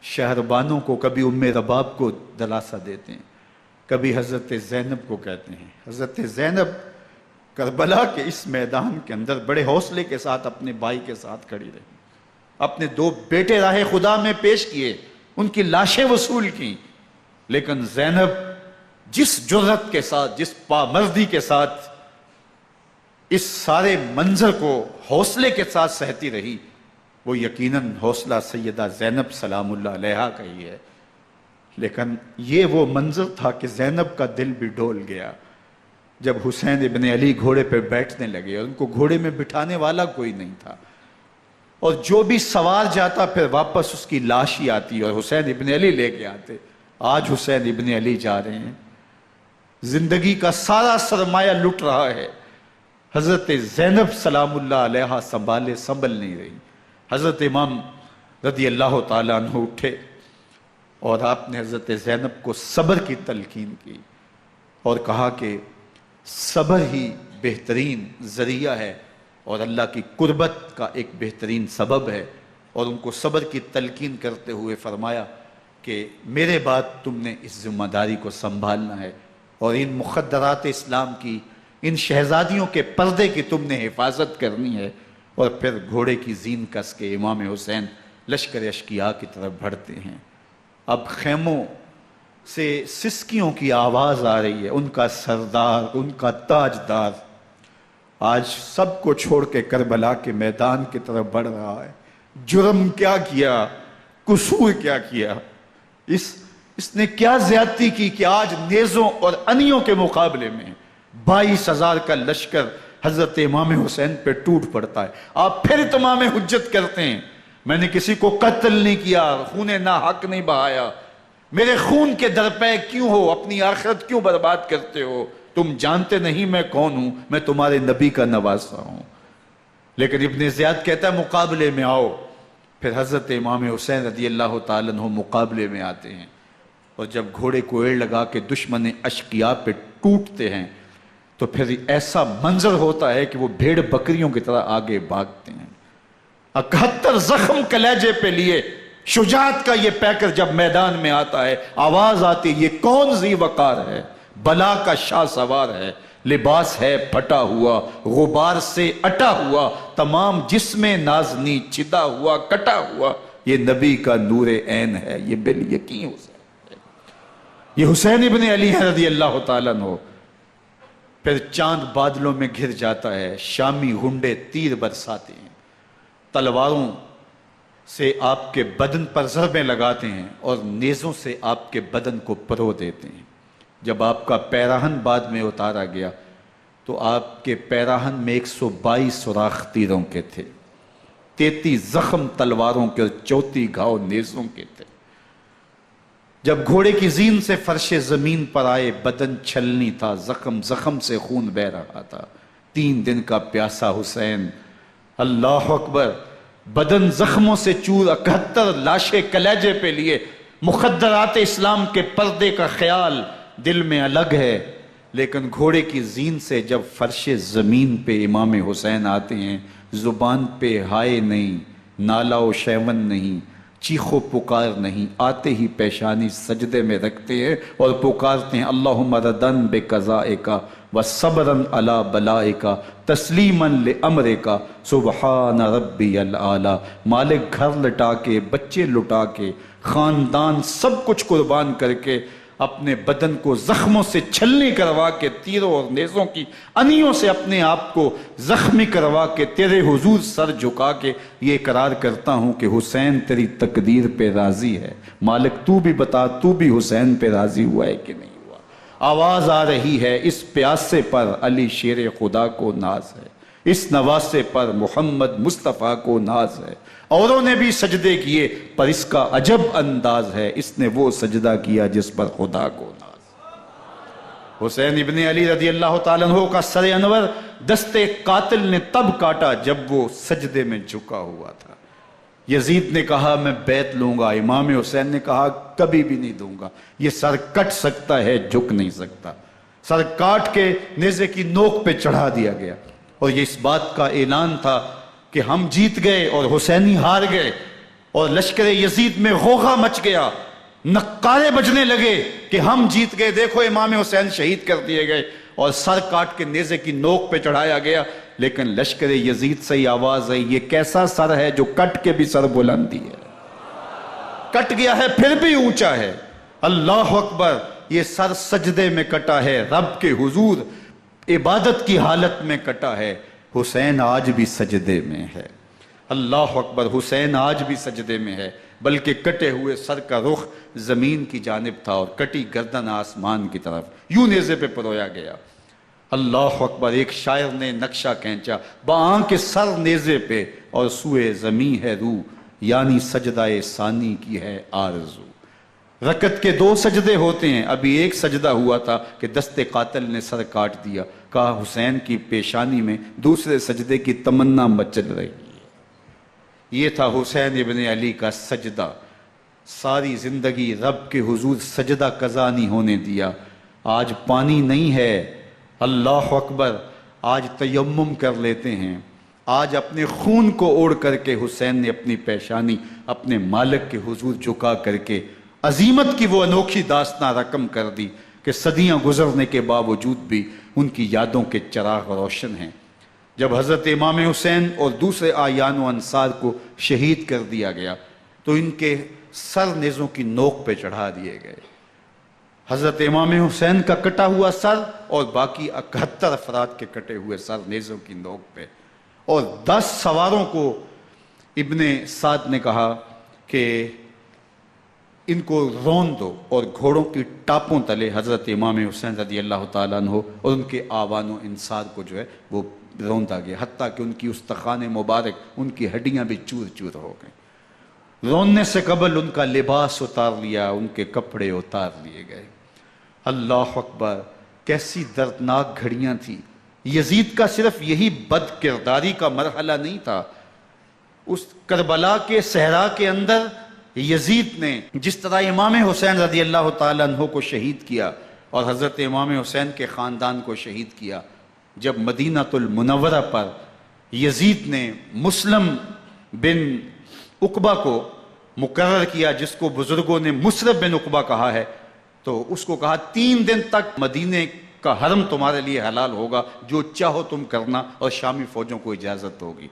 شہربانوں کو، کبھی ام رباب کو دلاسا دیتے ہیں، کبھی حضرت زینب کو کہتے ہیں۔ حضرت زینب کربلا کے اس میدان کے اندر بڑے حوصلے کے ساتھ اپنے بھائی کے ساتھ کھڑی رہی، اپنے 2 بیٹے راہ خدا میں پیش کیے، ان کی لاشیں وصول کی، لیکن زینب جس جرأت کے ساتھ، جس پامردی کے ساتھ اس سارے منظر کو حوصلے کے ساتھ سہتی رہی، وہ یقیناً حوصلہ سیدہ زینب سلام اللہ علیہا کا ہی ہے۔ لیکن یہ وہ منظر تھا کہ زینب کا دل بھی ڈول گیا جب حسین ابن علی گھوڑے پہ بیٹھنے لگے، اور ان کو گھوڑے میں بٹھانے والا کوئی نہیں تھا، اور جو بھی سوار جاتا پھر واپس اس کی لاش ہی آتی اور حسین ابن علی لے کے آتے۔ آج حسین ابن علی جا رہے ہیں، زندگی کا سارا سرمایہ لٹ رہا ہے، حضرت زینب سلام اللہ علیہا سنبھل نہیں رہی۔ حضرت امام رضی اللہ تعالیٰ عنہ اٹھے اور آپ نے حضرت زینب کو صبر کی تلقین کی اور کہا کہ صبر ہی بہترین ذریعہ ہے اور اللہ کی قربت کا ایک بہترین سبب ہے، اور ان کو صبر کی تلقین کرتے ہوئے فرمایا کہ میرے بعد تم نے اس ذمہ داری کو سنبھالنا ہے، اور ان مخدرات اسلام کی، ان شہزادیوں کے پردے کی تم نے حفاظت کرنی ہے۔ اور پھر گھوڑے کی زین کس کے امام حسین لشکر اشقیاء کی طرف بڑھتے ہیں۔ اب خیموں سے سسکیوں کی آواز آ رہی ہے، ان کا سردار، ان کا تاجدار آج سب کو چھوڑ کے کربلا کے میدان کی طرف بڑھ رہا ہے۔ جرم کیا کیا، قصور کیا کیا، اس نے کیا زیادتی کی کہ آج نیزوں اور انیوں کے مقابلے میں 22,000 کا لشکر حضرت امام حسین پہ ٹوٹ پڑتا ہے۔ آپ پھر اتمام حجت کرتے ہیں، میں نے کسی کو قتل نہیں کیا، خون ناحق نہیں بہایا، میرے خون کے درپے کیوں ہو، اپنی آخرت کیوں برباد کرتے ہو، تم جانتے نہیں میں کون ہوں، میں تمہارے نبی کا نواسا ہوں۔ لیکن ابن زیاد کہتا ہے مقابلے میں آؤ۔ پھر حضرت امام حسین رضی اللہ تعالیٰ عنہ مقابلے میں آتے ہیں، اور جب گھوڑے کو ایڑ لگا کے دشمن اشقیاء پہ ٹوٹتے ہیں تو پھر ایسا منظر ہوتا ہے کہ وہ بھیڑ بکریوں کی طرح آگے بھاگتے ہیں۔ 71 زخم کلیجے پہ لیے شجاعت کا یہ پیکر جب میدان میں آتا ہے، آواز آتی، یہ کون ذی وقار ہے، بلا کا شاہ سوار ہے، لباس ہے پھٹا ہوا غبار سے اٹا ہوا، تمام جسم نازنی چدا ہوا کٹا ہوا، یہ نبی کا نور عین ہے، یہ بالیقین حسین ہے، یہ حسین ابن علی ہے رضی اللہ تعالیٰ عنہ۔ پھر چاند بادلوں میں گھر جاتا ہے، شامی غنڈے تیر برساتے ہیں، تلواروں سے آپ کے بدن پر ضربیں لگاتے ہیں اور نیزوں سے آپ کے بدن کو پرو دیتے ہیں۔ جب آپ کا پیراہن بعد میں اتارا گیا تو آپ کے پیراہن میں 122 سوراخ تیروں کے تھے، 33 زخم تلواروں کے اور 34 گھاؤ نیزوں کے تھے۔ جب گھوڑے کی زین سے فرش زمین پر آئے، بدن چھلنی تھا، زخم زخم سے خون بہ رہا تھا، 3 دن کا پیاسا حسین، اللہ اکبر، بدن زخموں سے چور، 71 لاشیں کلیجے پہ لیے، مخدرات اسلام کے پردے کا خیال دل میں الگ ہے، لیکن گھوڑے کی زین سے جب فرش زمین پہ امام حسین آتے ہیں، زبان پہ ہائے نہیں، نالا و شیون نہیں، چیخ و پکار نہیں، آتے ہی پیشانی سجدے میں رکھتے ہیں اور پکارتے ہیں اللہم ردن بقضائک وصبرن علی بلائک تسلیما لامرک سبحان ربی الاعلی۔ مالک گھر لٹا کے، بچے لٹا کے، خاندان سب کچھ قربان کر کے، اپنے بدن کو زخموں سے چھلنی کروا کے، تیروں اور نیزوں کی انیوں سے اپنے آپ کو زخمی کروا کے، تیرے حضور سر جھکا کے یہ اقرار کرتا ہوں کہ حسین تیری تقدیر پہ راضی ہے، مالک تو بھی بتا، تو بھی حسین پہ راضی ہوا ہے کہ نہیں ہوا؟ آواز آ رہی ہے، اس پیاسے پر علی شیر خدا کو ناز ہے، اس نواسے پر محمد مصطفیٰ کو ناز ہے، اوروں نے بھی سجدے کیے پر اس کا عجب انداز ہے، اس نے وہ سجدہ کیا جس پر خدا کو ناز۔ حسین ابن علی رضی اللہ تعالیٰ عنہ کا سر انور دستے قاتل نے تب کاٹا جب وہ سجدے میں جھکا ہوا تھا۔ یزید نے کہا میں بیعت لوں گا، امام حسین نے کہا کبھی بھی نہیں دوں گا، یہ سر کٹ سکتا ہے جھک نہیں سکتا۔ سر کاٹ کے نیزے کی نوک پہ چڑھا دیا گیا اور یہ اس بات کا اعلان تھا کہ ہم جیت گئے اور حسینی ہار گئے، اور لشکر یزید میں غوغا مچ گیا، نقارے بجنے لگے کہ ہم جیت گئے، دیکھو امام حسین شہید کر دیے گئے، اور سر کاٹ کے نیزے کی نوک پہ چڑھایا گیا۔ لیکن لشکر یزید سے ہی آواز آئی، یہ کیسا سر ہے جو کٹ کے بھی سر بلندی ہے، کٹ گیا ہے پھر بھی اونچا ہے، اللہ اکبر، یہ سر سجدے میں کٹا ہے، رب کے حضور عبادت کی حالت میں کٹا ہے، حسین آج بھی سجدے میں ہے، اللہ اکبر، حسین آج بھی سجدے میں ہے، بلکہ کٹے ہوئے سر کا رخ زمین کی جانب تھا اور کٹی گردن آسمان کی طرف، یوں نیزے پہ پرویا گیا، اللہ اکبر۔ ایک شاعر نے نقشہ کھینچا، بآنکھ سر نیزے پہ اور سوئے زمین ہے روح، یعنی سجدہ ثانی کی ہے آرزو۔ رکعت کے 2 سجدے ہوتے ہیں، ابھی ایک سجدہ ہوا تھا کہ دست قاتل نے سر کاٹ دیا، کہا حسین کی پیشانی میں دوسرے سجدے کی تمنا مچل رہی ہے۔ یہ تھا حسین ابن علی کا سجدہ، ساری زندگی رب کے حضور سجدہ قضا نہیں ہونے دیا۔ آج پانی نہیں ہے، اللہ اکبر، آج تیمم کر لیتے ہیں، آج اپنے خون کو اوڑھ کر کے حسین نے اپنی پیشانی اپنے مالک کے حضور جھکا کر کے عظیمت کی وہ انوکھی داستان رقم کر دی کہ صدیاں گزرنے کے باوجود بھی ان کی یادوں کے چراغ روشن ہیں۔ جب حضرت امام حسین اور دوسرے آیان و انصار کو شہید کر دیا گیا تو ان کے سر نیزوں کی نوک پہ چڑھا دیے گئے، حضرت امام حسین کا کٹا ہوا سر اور باقی 71 افراد کے کٹے ہوئے سر نیزوں کی نوک پہ، اور 10 سواروں کو ابن سعد نے کہا کہ ان کو رون دو، اور گھوڑوں کی ٹاپوں تلے حضرت امام حسین رضی اللہ تعالیٰ عنہ اور ان کے آوان و انصار کو جو ہے وہ روندا گیا، حتیٰ کہ ان کی استخوان مبارک، ان کی ہڈیاں بھی چور چور ہو گئیں۔ روننے سے قبل ان کا لباس اتار لیا، ان کے کپڑے اتار لیے گئے۔ اللہ اکبر، کیسی دردناک گھڑیاں تھیں۔ یزید کا صرف یہی بد کرداری کا مرحلہ نہیں تھا، اس کربلا کے صحرا کے اندر یزید نے جس طرح امام حسین رضی اللہ تعالیٰ عنہ کو شہید کیا اور حضرت امام حسین کے خاندان کو شہید کیا، جب مدینہ المنورہ پر یزید نے مسلم بن عقبہ کو مقرر کیا، جس کو بزرگوں نے مصرف بن عقبہ کہا ہے، تو اس کو کہا 3 دن تک مدینے کا حرم تمہارے لیے حلال ہوگا، جو چاہو تم کرنا، اور شامی فوجوں کو اجازت ہوگی۔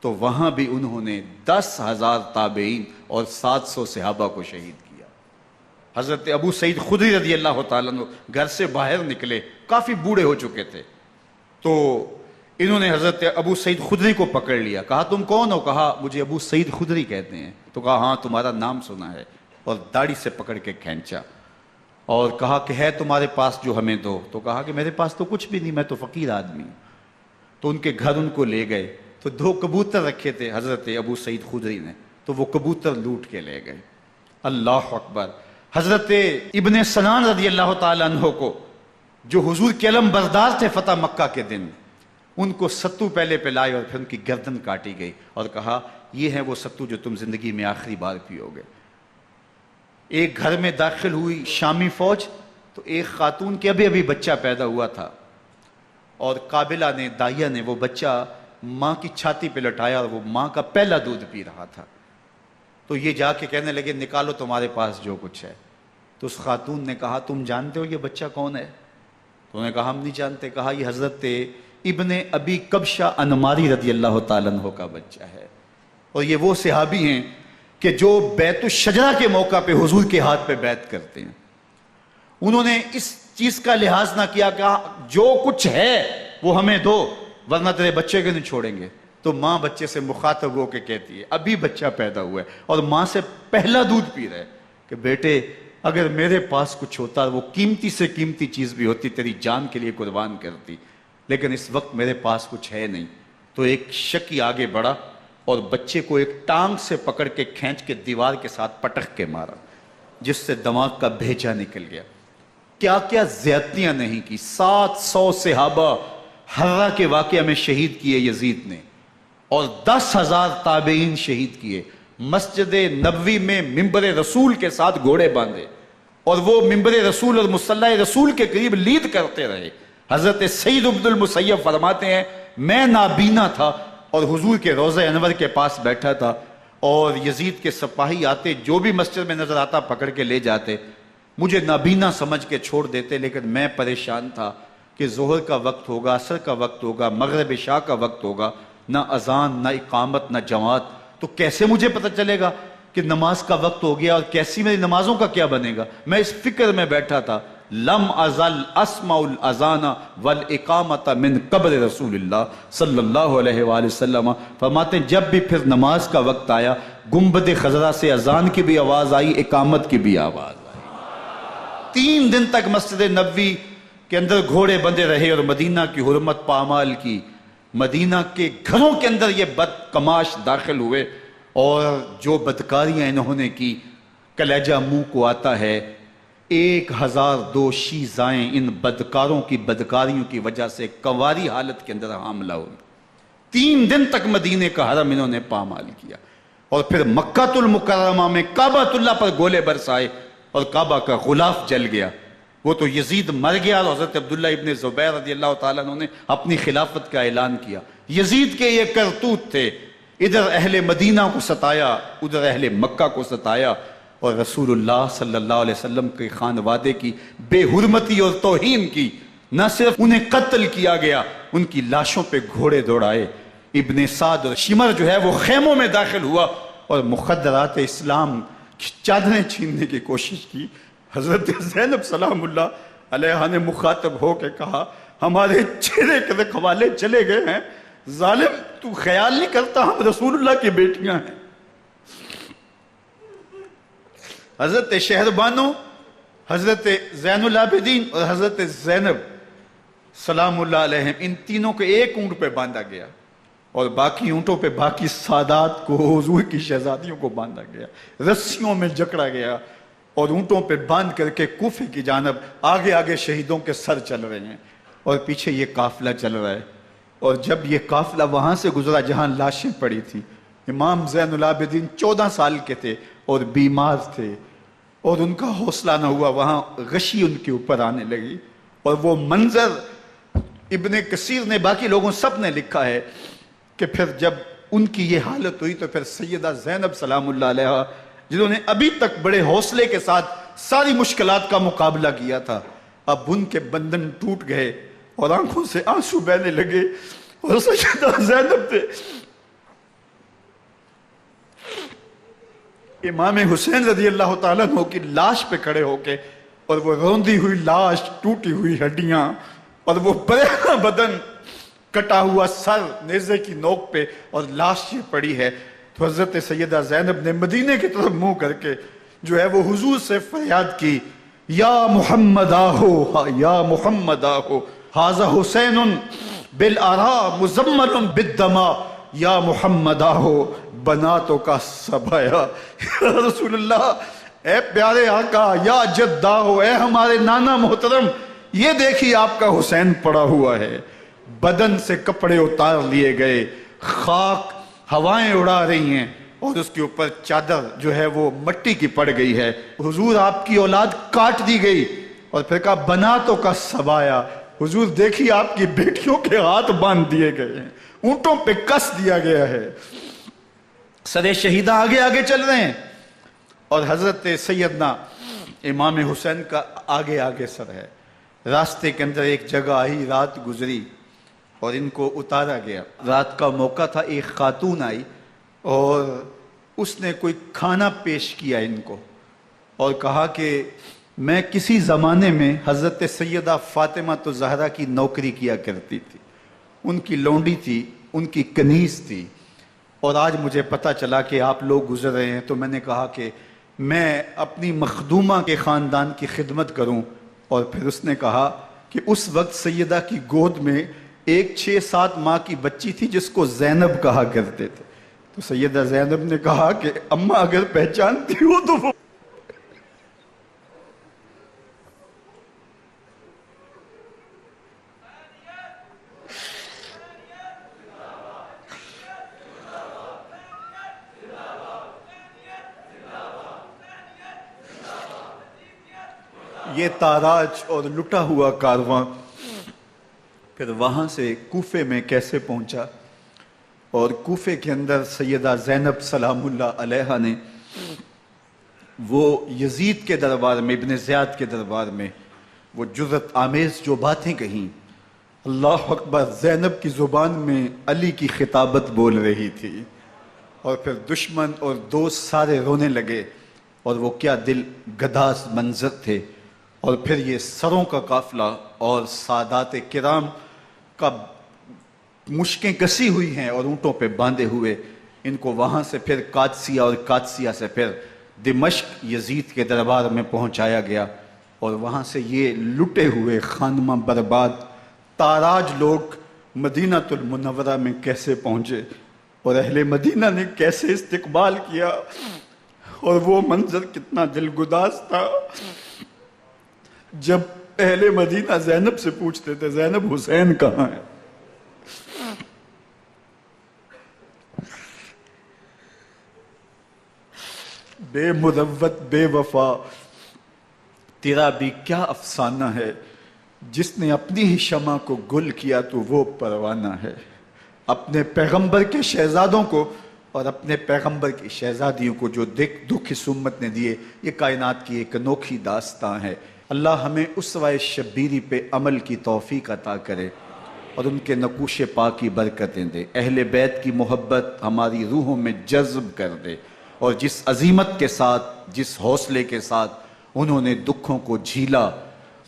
تو وہاں بھی انہوں نے 10,000 تابعین اور 700 صحابہ کو شہید کیا۔ حضرت ابو سعید خدری رضی اللہ تعالیٰ عنہ گھر سے باہر نکلے، کافی بوڑھے ہو چکے تھے، تو انہوں نے حضرت ابو سعید خدری کو پکڑ لیا، کہا تم کون ہو؟ کہا مجھے ابو سعید خدری کہتے ہیں۔ تو کہا ہاں تمہارا نام سنا ہے، اور داڑھی سے پکڑ کے کھینچا اور کہا کہ ہے تمہارے پاس جو ہمیں دو؟ تو کہا کہ میرے پاس تو کچھ بھی نہیں، میں تو فقیر آدمی ہوں۔ تو ان کے گھر ان کو لے گئے، تو 2 کبوتر رکھے تھے حضرت ابو سعید خدری نے، تو وہ کبوتر لوٹ کے لے گئے۔ اللہ اکبر۔ حضرت ابن سنان رضی اللہ تعالیٰ عنہ کو، جو حضور کے علم بردار تھے فتح مکہ کے دن، ان کو ستو پہلے پلائے اور پھر ان کی گردن کاٹی گئی، اور کہا یہ ہے وہ ستو جو تم زندگی میں آخری بار پیو گے۔ ایک گھر میں داخل ہوئی شامی فوج، تو ایک خاتون کے ابھی بچہ پیدا ہوا تھا، اور قابلہ نے، دائیہ نے، وہ بچہ ماں کی چھاتی پہ لٹایا، اور وہ ماں کا پہلا دودھ پی رہا تھا۔ تو یہ جا کے کہنے لگے نکالو تمہارے پاس جو کچھ ہے۔ تو اس خاتون نے کہا تم جانتے ہو یہ بچہ کون ہے؟ تو انہوں نے کہا ہم نہیں جانتے۔ کہا یہ حضرت ابن ابی کبشہ انماری رضی اللہ تعالیٰ عنہ کا بچہ ہے، اور یہ وہ صحابی ہیں کہ جو بیعت الشجرہ کے موقع پہ حضور کے ہاتھ پہ بیعت کرتے ہیں۔ انہوں نے اس چیز کا لحاظ نہ کیا کہ جو کچھ ہے وہ ہمیں دو، ورنہ تیرے بچے کو نہیں چھوڑیں گے۔ تو ماں بچے سے مخاطب ہو کے کہتی ہے، ابھی بچہ پیدا ہوا ہے اور ماں سے پہلا دودھ پی رہا ہے، کہ بیٹے اگر میرے پاس کچھ ہوتا، وہ قیمتی سے قیمتی چیز بھی ہوتی، تیری جان کے لیے قربان کرتی، لیکن اس وقت میرے پاس کچھ ہے نہیں۔ تو ایک شکی آگے بڑھا اور بچے کو ایک ٹانگ سے پکڑ کے کھینچ کے دیوار کے ساتھ پٹک کے مارا، جس سے دماغ کا بھیجا نکل گیا۔ کیا کیا زیادتیاں نہیں کی۔ 700 صحابہ حرہ کے واقعہ میں شہید کیے یزید نے، اور 10,000 تابعین شہید کیے۔ مسجد نبوی میں ممبر رسول کے ساتھ گھوڑے باندھے، اور وہ ممبر رسول اور مصلی رسول کے قریب لید کرتے رہے۔ حضرت سعید عبد المسیب فرماتے ہیں میں نابینا تھا اور حضور کے روضہ انور کے پاس بیٹھا تھا، اور یزید کے سپاہی آتے، جو بھی مسجد میں نظر آتا پکڑ کے لے جاتے، مجھے نابینا سمجھ کے چھوڑ دیتے، لیکن میں پریشان تھا کہ ظہر کا وقت ہوگا، عصر کا وقت ہوگا، مغرب عشاء کا وقت ہوگا، نہ اذان، نہ اقامت، نہ جماعت، تو کیسے مجھے پتہ چلے گا کہ نماز کا وقت ہو گیا، اور کیسی میری نمازوں کا کیا بنے گا؟ میں اس فکر میں بیٹھا تھا۔ لم ازل اسمع الاذان والاقامت من قبل رسول اللہ صلی اللہ علیہ وآلہ وسلم۔ فرماتے ہیں جب بھی پھر نماز کا وقت آیا، گنبد خضرا سے اذان کی بھی آواز آئی، اقامت کی بھی آواز آئی۔ 3 دن تک مسجد نبوی کے اندر گھوڑے بندے رہے، اور مدینہ کی حرمت پامال کی۔ مدینہ کے گھروں کے اندر یہ بدکماش داخل ہوئے، اور جو بدکاریاں انہوں نے کی کلیجہ منہ کو آتا ہے۔ 1002 شیزائیں ان بدکاروں کی بدکاریوں کی وجہ سے کنواری حالت کے اندر حاملہ ہوئی۔ 3 دن تک مدینے کا حرم انہوں نے پامال کیا، اور پھر مکہ المکرمہ میں کعبۃ اللہ پر گولے برسائے، اور کعبہ کا غلاف جل گیا۔ وہ تو یزید مر گیا، اور حضرت عبداللہ ابن زبیر رضی اللہ تعالیٰ عنہ نے اپنی خلافت کا اعلان کیا۔ یزید کے یہ کرتوت تھے، ادھر اہل مدینہ کو ستایا، ادھر اہل مکہ کو ستایا، اور رسول اللہ صلی اللہ علیہ وسلم کے خانوادے کی بے حرمتی اور توہین کی۔ نہ صرف انہیں قتل کیا گیا، ان کی لاشوں پہ گھوڑے دوڑائے۔ ابن سعد اور شمر جو ہے وہ خیموں میں داخل ہوا، اور مخدرات اسلام کی چادریں چھیننے کی کوشش کی۔ حضرت زینب سلام اللہ علیہ نے مخاطب ہو کے کہا ہمارے چہرے کے رکھوالے چلے گئے ہیں، ظالم تو خیال نہیں کرتا ہم رسول اللہ کی بیٹیاں ہیں۔ حضرت شہربانو، حضرت زین العابدین اور حضرت زینب سلام اللہ علیہم، ان تینوں کو ایک اونٹ پہ باندھا گیا، اور باقی اونٹوں پہ باقی سادات کو، حضور کی شہزادیوں کو باندھا گیا، رسیوں میں جکڑا گیا، اور اونٹوں پہ باندھ کر کے کوفے کی جانب آگے آگے شہیدوں کے سر چل رہے ہیں، اور پیچھے یہ قافلہ چل رہا ہے۔ اور جب یہ قافلہ وہاں سے گزرا جہاں لاشیں پڑی تھی، امام زین العابدین 14 سال کے تھے اور بیمار تھے، اور ان کا حوصلہ نہ ہوا، وہاں غشی ان کے اوپر آنے لگی، اور وہ منظر ابن کثیر نے، باقی لوگوں سب نے لکھا ہے کہ پھر جب ان کی یہ حالت ہوئی تو پھر سیدہ زینب سلام اللہ علیہ، جنہوں نے ابھی تک بڑے حوصلے کے ساتھ ساری مشکلات کا مقابلہ کیا تھا، اب ان کے بندھن ٹوٹ گئے اور آنکھوں سے آنسو بہنے لگے، اور سیدہ زینب تھے امام حسین رضی اللہ تعالیٰ عنہ کی لاش پہ کھڑے ہو کے، اور وہ روندی ہوئی لاش، ٹوٹی ہوئی ہڈیاں، اور وہ پریشان بدن، کٹا ہوا سر نیزے کی نوک پہ، اور لاش یہ پڑی ہے۔ تو حضرت سیدہ زینب نے مدینے کی طرف منہ کر کے جو ہے وہ حضور سے فریاد کی، یا محمد آہو، یا محمد آہو، ھذا حسین بالآراء مزمل بالدماء، یا محمد آہو بناتوں کا سبایا۔ یا رسول اللہ، اے پیارے آقا، یا جد آہو، اے ہمارے نانا محترم، یہ دیکھیے آپ کا حسین پڑا ہوا ہے۔ بدن سے کپڑے اتار لیے گئے، خاک ہوائیں اڑا رہی ہیں، اور اس کے اوپر چادر جو ہے وہ مٹی کی پڑ گئی ہے۔ حضور آپ کی اولاد کاٹ دی گئی، اور پھر کہا بناتوں کا سبایا۔ حضور دیکھیے آپ کی بیٹیوں کے ہاتھ باندھ دیے گئے ہیں، اونٹوں پہ کس دیا گیا ہے، سر شہیدہ آگے آگے چل رہے ہیں، اور حضرت سیدنا امام حسین کا آگے آگے سر ہے۔ راستے کے اندر ایک جگہ آئی، رات گزری اور ان کو اتارا گیا۔ رات کا موقع تھا، ایک خاتون آئی اور اس نے کوئی کھانا پیش کیا ان کو، اور کہا کہ میں کسی زمانے میں حضرت سیدہ فاطمہ زہرا کی نوکری کیا کرتی تھی، ان کی لونڈی تھی، ان کی کنیز تھی، اور آج مجھے پتہ چلا کہ آپ لوگ گزر رہے ہیں، تو میں نے کہا کہ میں اپنی مخدومہ کے خاندان کی خدمت کروں۔ اور پھر اس نے کہا کہ اس وقت سیدہ کی گود میں ایک 6-7 ماہ کی بچی تھی جس کو زینب کہا کرتے تھے۔ تو سیدہ زینب نے کہا کہ اماں اگر پہچانتی ہو تو وہ یہ تاراج اور لٹا ہوا کارواں پھر وہاں سے کوفے میں کیسے پہنچا، اور کوفے کے اندر سیدہ زینب سلام اللہ علیہا نے وہ یزید کے دربار میں، ابن زیاد کے دربار میں وہ جرأت آمیز جو باتیں کہیں، اللہ اکبر، زینب کی زبان میں علی کی خطابت بول رہی تھی، اور پھر دشمن اور دوست سارے رونے لگے، اور وہ کیا دل گداز منظر تھے۔ اور پھر یہ سروں کا قافلہ اور سادات کرام کا مشکیں کسی ہوئی ہیں اور اونٹوں پہ باندھے ہوئے، ان کو وہاں سے پھر قادسیہ، اور قادسیہ سے پھر دمشق یزید کے دربار میں پہنچایا گیا، اور وہاں سے یہ لٹے ہوئے خانمہ برباد تاراج لوگ مدینہ المنورہ میں کیسے پہنچے، اور اہل مدینہ نے کیسے استقبال کیا، اور وہ منظر کتنا دل گداز تھا جب اہل مدینہ زینب سے پوچھتے تھے زینب حسین کہاں ہے؟ بے مروت بے وفا تیرا بھی کیا افسانہ ہے، جس نے اپنی ہی شمع کو گل کیا تو وہ پروانہ ہے۔ اپنے پیغمبر کے شہزادوں کو اور اپنے پیغمبر کی شہزادیوں کو جو دکھ اس امت نے دیے، یہ کائنات کی ایک انوکھی داستان ہے۔ اللہ ہمیں اسوہ شبیری پہ عمل کی توفیق عطا کرے اور ان کے نقوش پاک کی برکتیں دے، اہل بیت کی محبت ہماری روحوں میں جذب کر دے، اور جس عظیمت کے ساتھ، جس حوصلے کے ساتھ انہوں نے دکھوں کو جھیلا،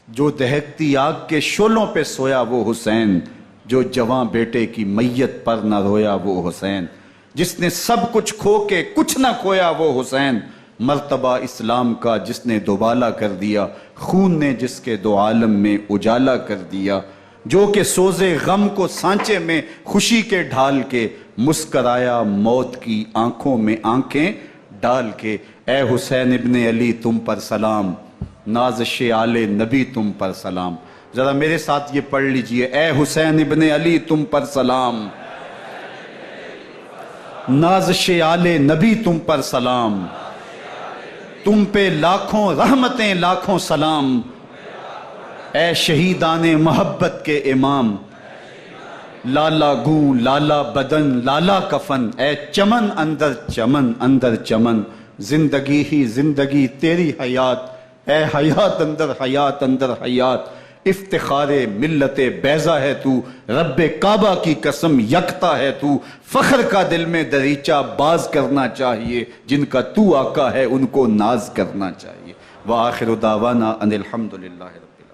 جو دہکتی آگ کے شعلوں پہ سویا وہ حسین، جو جواں بیٹے کی میت پر نہ رویا وہ حسین، جس نے سب کچھ کھو کے کچھ نہ کھویا وہ حسین، مرتبہ اسلام کا جس نے دوبالا کر دیا، خون نے جس کے دو عالم میں اجالا کر دیا، جو کہ سوزے غم کو سانچے میں خوشی کے ڈھال کے، مسکرایا موت کی آنکھوں میں آنکھیں ڈال کے۔ اے حسین ابن علی تم پر سلام، نازش آل نبی تم پر سلام۔ ذرا میرے ساتھ یہ پڑھ لیجئے، اے حسین ابن علی تم پر سلام، نازش آل نبی تم پر سلام، تم پہ لاکھوں رحمتیں لاکھوں سلام، اے شہیدان محبت کے امام، لالا گوں لالا بدن لالا کفن، اے چمن اندر چمن، زندگی ہی زندگی تیری حیات، اے حیات اندر حیات اندر حیات، افتخار ملت بیضا ہے تو، رب کعبہ کی قسم یکتا ہے تو، فخر کا دل میں دریچہ باز کرنا چاہیے، جن کا تو آقا ہے ان کو ناز کرنا چاہیے۔ وآخر دعوانا ان الحمدللہ۔